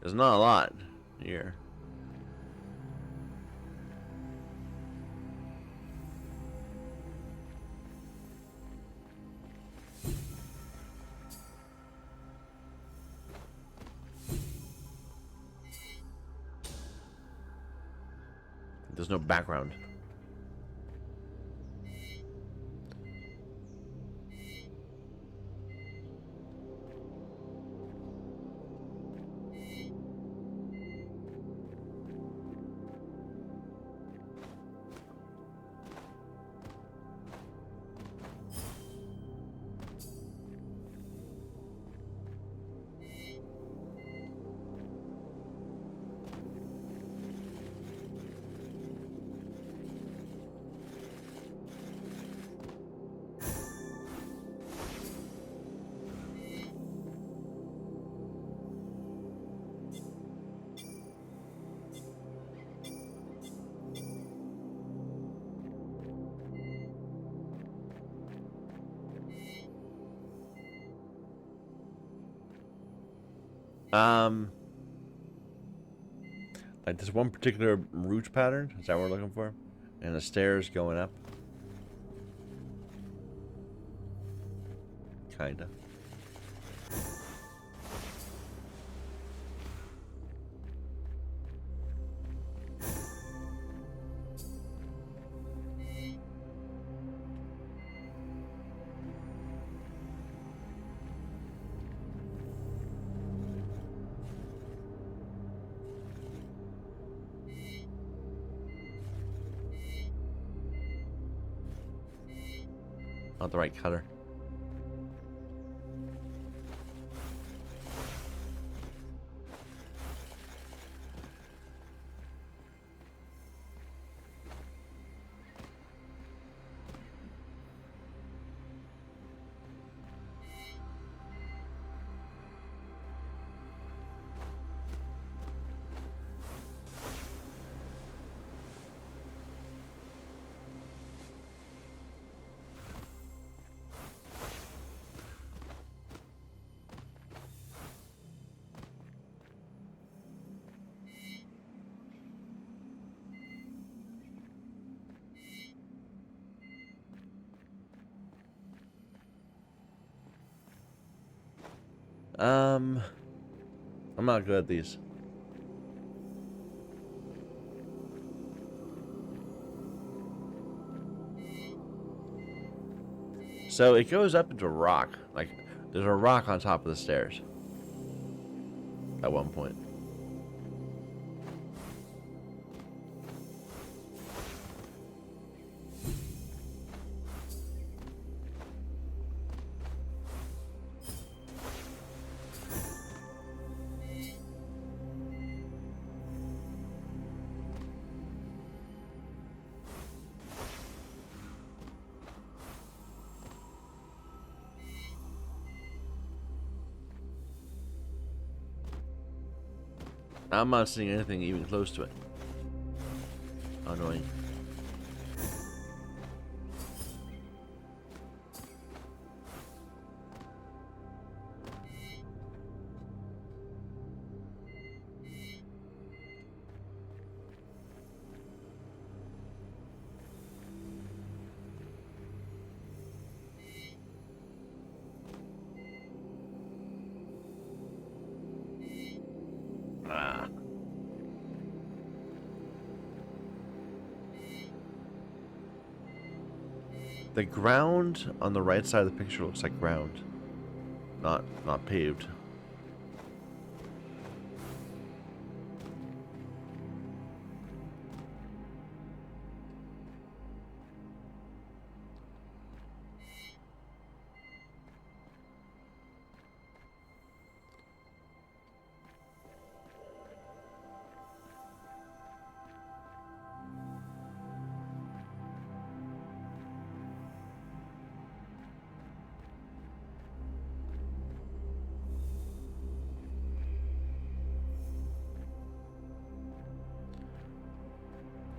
There's not a lot here. There's no background. Um, like this one particular route pattern. Is that what we're looking for? And the stairs going up. Kinda. Not the right color. I'm not good at these. So it goes up into rock. Like, there's a rock on top of the stairs. At one point. I'm not seeing anything even close to it. Annoying. Ah. The ground on the right side of the picture looks like ground. Not paved.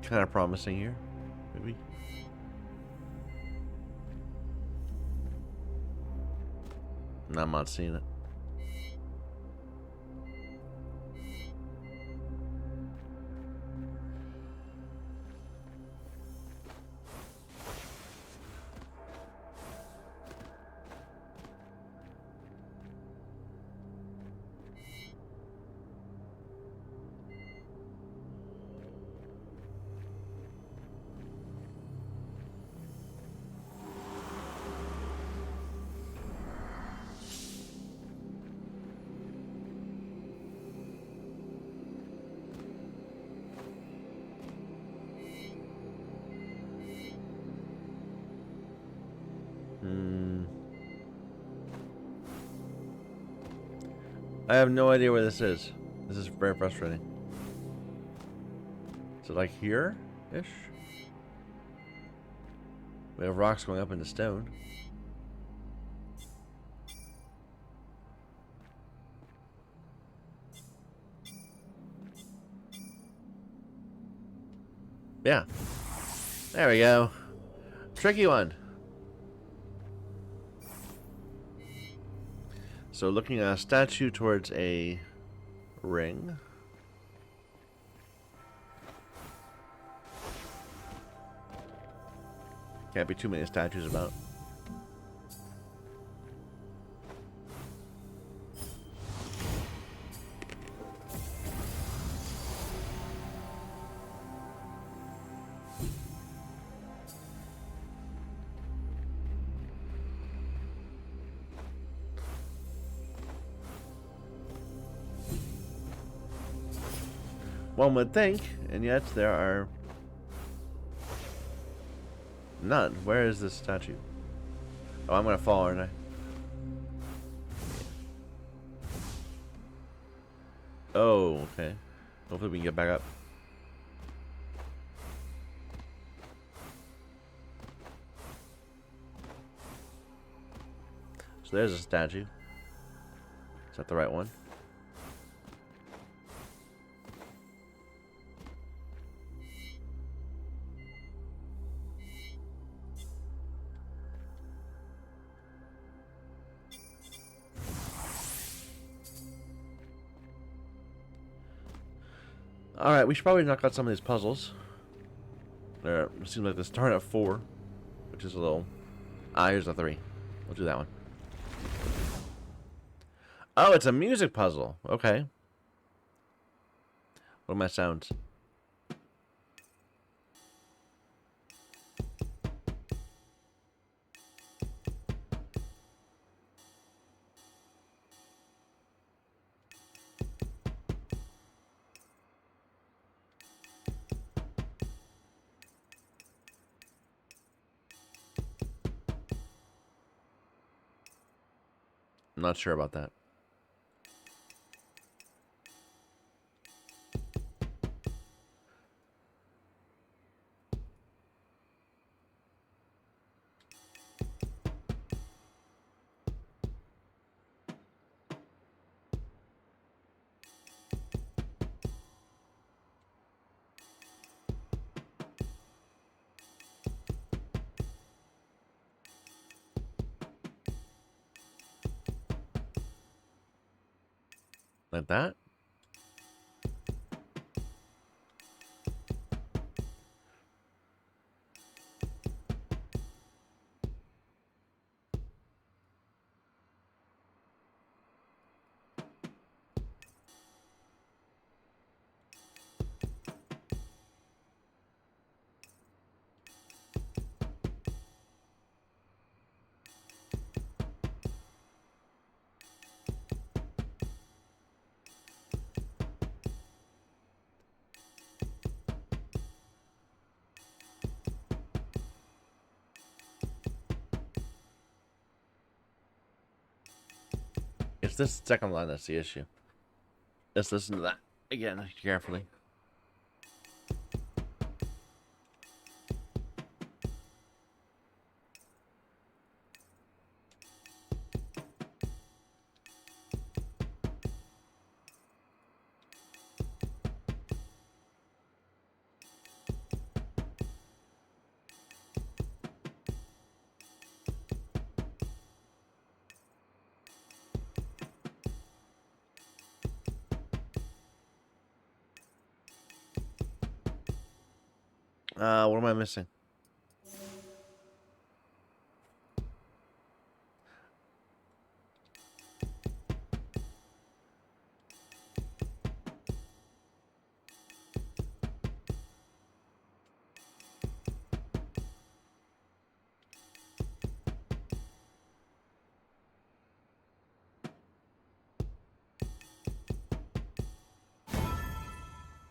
Kind of promising here, maybe. No, I'm not seeing it. I have no idea where this is. This is very frustrating. Is it like here-ish? We have rocks going up into stone. Yeah. There we go. Tricky one. So looking at a statue towards a ring. Can't be too many statues about. One would think, and yet there are none. Where is this statue? Oh, I'm gonna fall, aren't I? Oh, okay. Hopefully we can get back up. So there's a statue. Is that the right one? Alright, we should probably knock out some of these puzzles. It seems like they start at 4, which is a little... Ah, here's a 3. We'll do that one. Oh, it's a music puzzle. Okay. What are my sounds? I'm not sure about that. Like that? It's this second line that's the issue. Let's listen to that again carefully. What am I missing?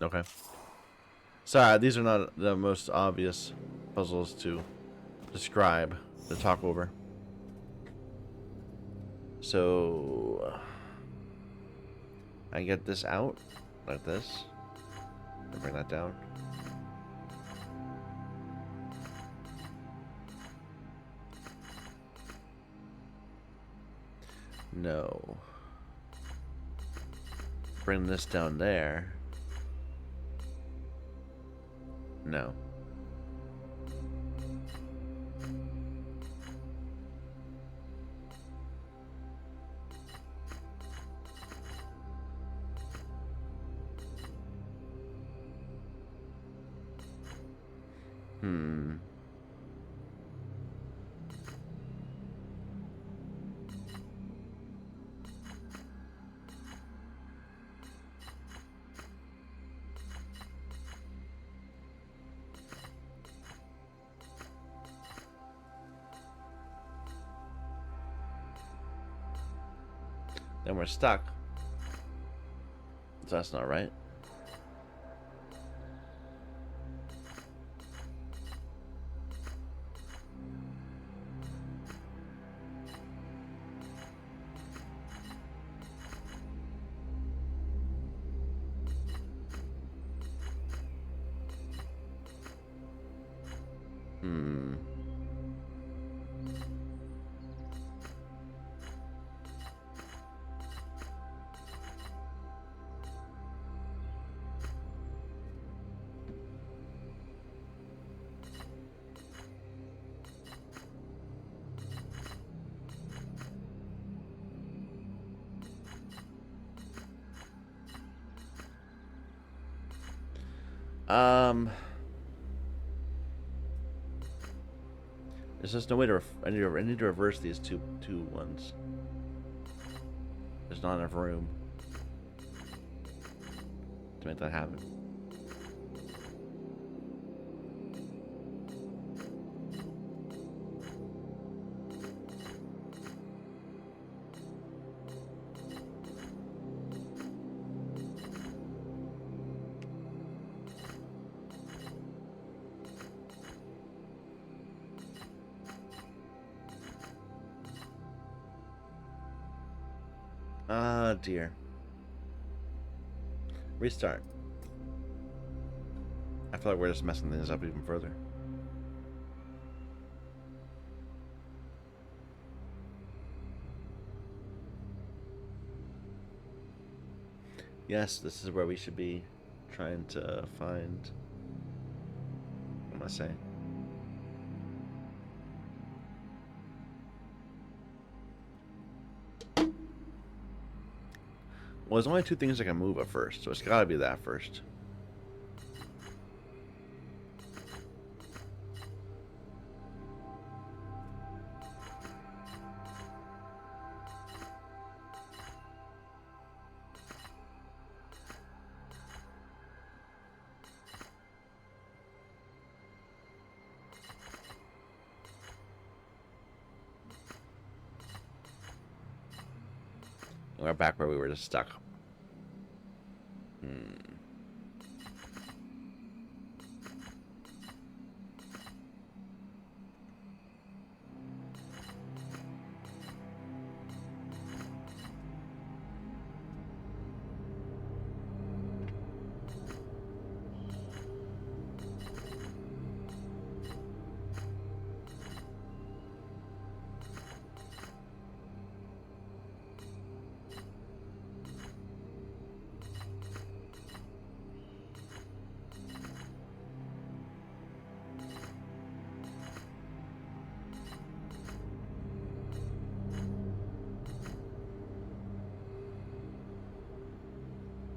Okay. Sorry, these are not the most obvious puzzles to describe, to talk over. So I get this out like this and bring that down. No. Bring this down there. No. Hmm. Then we're stuck. So that's not right. Hmm. Um. There's just no way to. I need to reverse these two ones. There's not enough room to make that happen. Ah, dear. Restart. I feel like we're just messing things up even further. Yes, this is where we should be trying to find. What am I saying? Well, there's only two things I can move at first, so it's gotta be that first. And we're back where we were just stuck.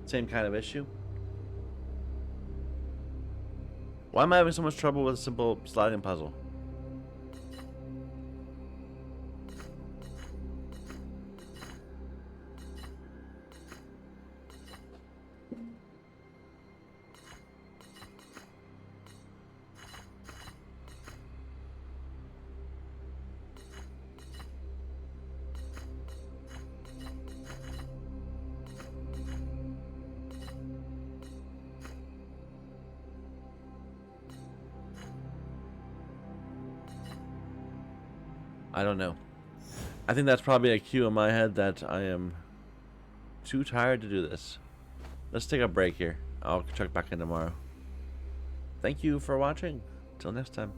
Same kind of issue. Why am I having so much trouble with a simple sliding puzzle? I don't know. I think that's probably a cue in my head that I am too tired to do this. Let's take a break here. I'll check back in tomorrow. Thank you for watching. Till next time.